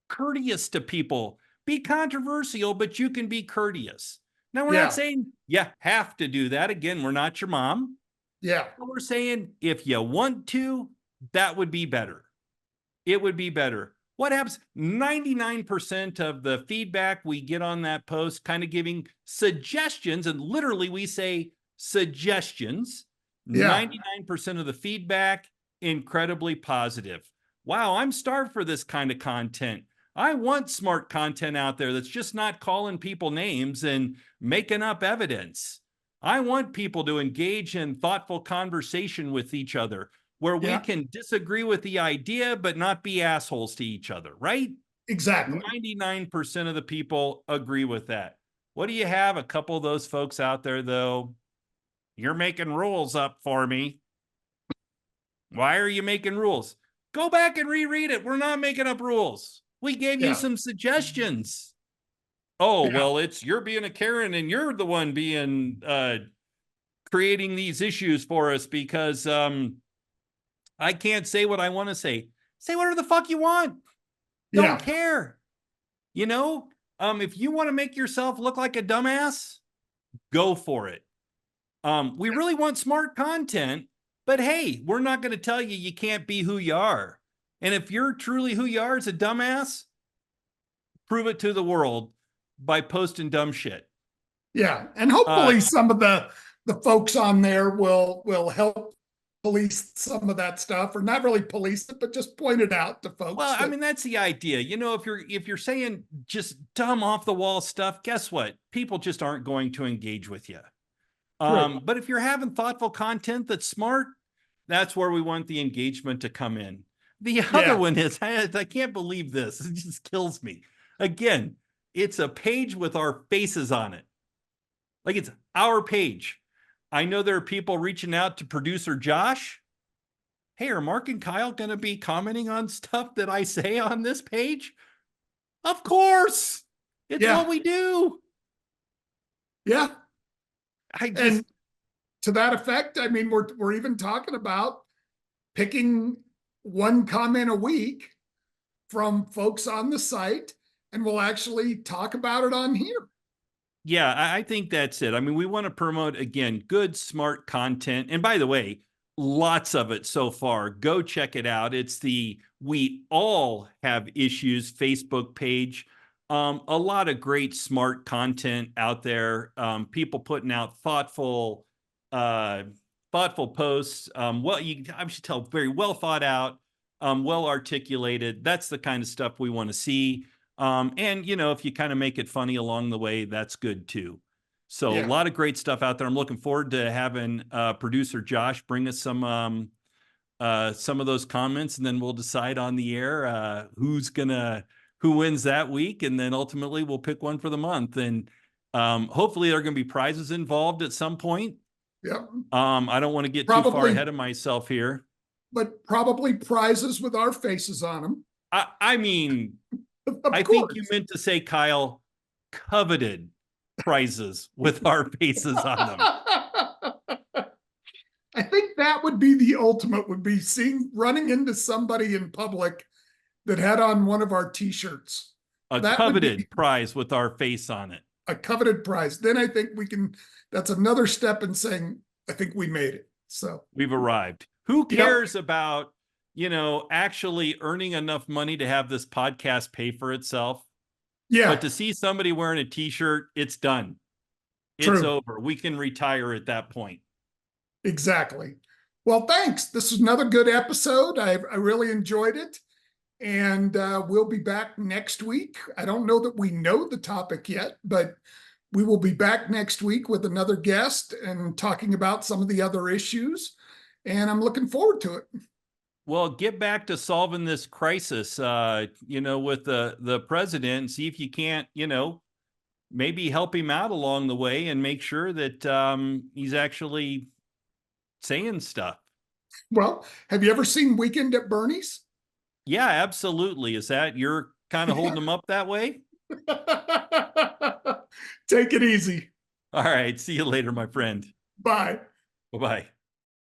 courteous to people. Be controversial, but you can be courteous. Now, we're not saying you have to do that. Again, we're not your mom.
Yeah.
But we're saying if you want to, that would be better. It would be better. What happens? 99% of the feedback we get on that post kind of giving suggestions, and literally we say suggestions.
Yeah.
99% of the feedback, incredibly positive. Wow, I'm starved for this kind of content. I want smart content out there that's just not calling people names and making up evidence. I want people to engage in thoughtful conversation with each other, where we can disagree with the idea, but not be assholes to each other, right?
Exactly.
99% of the people agree with that. What do you have? A couple of those folks out there, though. You're making rules up for me. Why are you making rules? Go back and reread it. We're not making up rules. We gave you some suggestions. Oh, well, you're being a Karen and you're the one being creating these issues for us because I can't say what I want to say. Say whatever the fuck you want. Don't care. You know, if you want to make yourself look like a dumbass, go for it. We really want smart content, but hey, we're not going to tell you you can't be who you are. And if you're truly who you are as a dumbass, prove it to the world by posting dumb shit.
Yeah. And hopefully some of the folks on there will help police some of that stuff, or not really police it, but just point it out to folks.
Well, I mean, that's the idea. You know, if you're saying just dumb off the wall stuff, guess what? People just aren't going to engage with you. But if you're having thoughtful content that's smart, that's where we want the engagement to come in. The other one is, I can't believe this. It just kills me. Again, it's a page with our faces on it. Like it's our page. I know there are people reaching out to producer Josh. Hey, are Mark and Kyle going to be commenting on stuff that I say on this page? Of course. It's what we do.
Yeah. And to that effect, I mean, we're even talking about picking one comment a week from folks on the site, and we'll actually talk about it on here.
Yeah, I think that's it. I mean, we want to promote, again, good, smart content. And by the way, lots of it so far. Go check it out. It's the We All Have Issues Facebook page. A lot of great, smart content out there. People putting out uh, thoughtful posts. I should tell, very well thought out, well articulated. That's the kind of stuff we want to see. And if you kind of make it funny along the way, that's good too. So a
Yeah.
lot of great stuff out there. I'm looking forward to having producer Josh bring us some of those comments, and then we'll decide on the air who wins that week, and then ultimately we'll pick one for the month. And hopefully there are going to be prizes involved at some point.
Yeah.
I don't want to get too far
Probably,
ahead of myself here.
but probably prizes with our faces on them.
I mean,
Of
I
course.
think you meant to say, Kyle, coveted prizes with our faces on them.
I think that would be the ultimate, would be running into somebody in public that had on one of our t-shirts.
A
That
coveted prize with our face on it.
A coveted prize. Then I think that's another step in saying, I think we made it. So
we've arrived. Who cares about, actually earning enough money to have this podcast pay for itself?
Yeah.
But to see somebody wearing a t-shirt, it's done.
True.
It's over. We can retire at that point.
Exactly. Well, thanks. This is another good episode. I really enjoyed it. And we'll be back next week. I don't know that we know the topic yet, but we will be back next week with another guest and talking about some of the other issues. And I'm looking forward to it.
Well, get back to solving this crisis, with the president, and see if you can't, maybe help him out along the way and make sure that he's actually saying stuff.
Well, have you ever seen Weekend at Bernie's?
Yeah, absolutely. Is that you're kind of holding them up that way?
Take it easy.
All right. See you later, my friend.
Bye.
Bye-bye.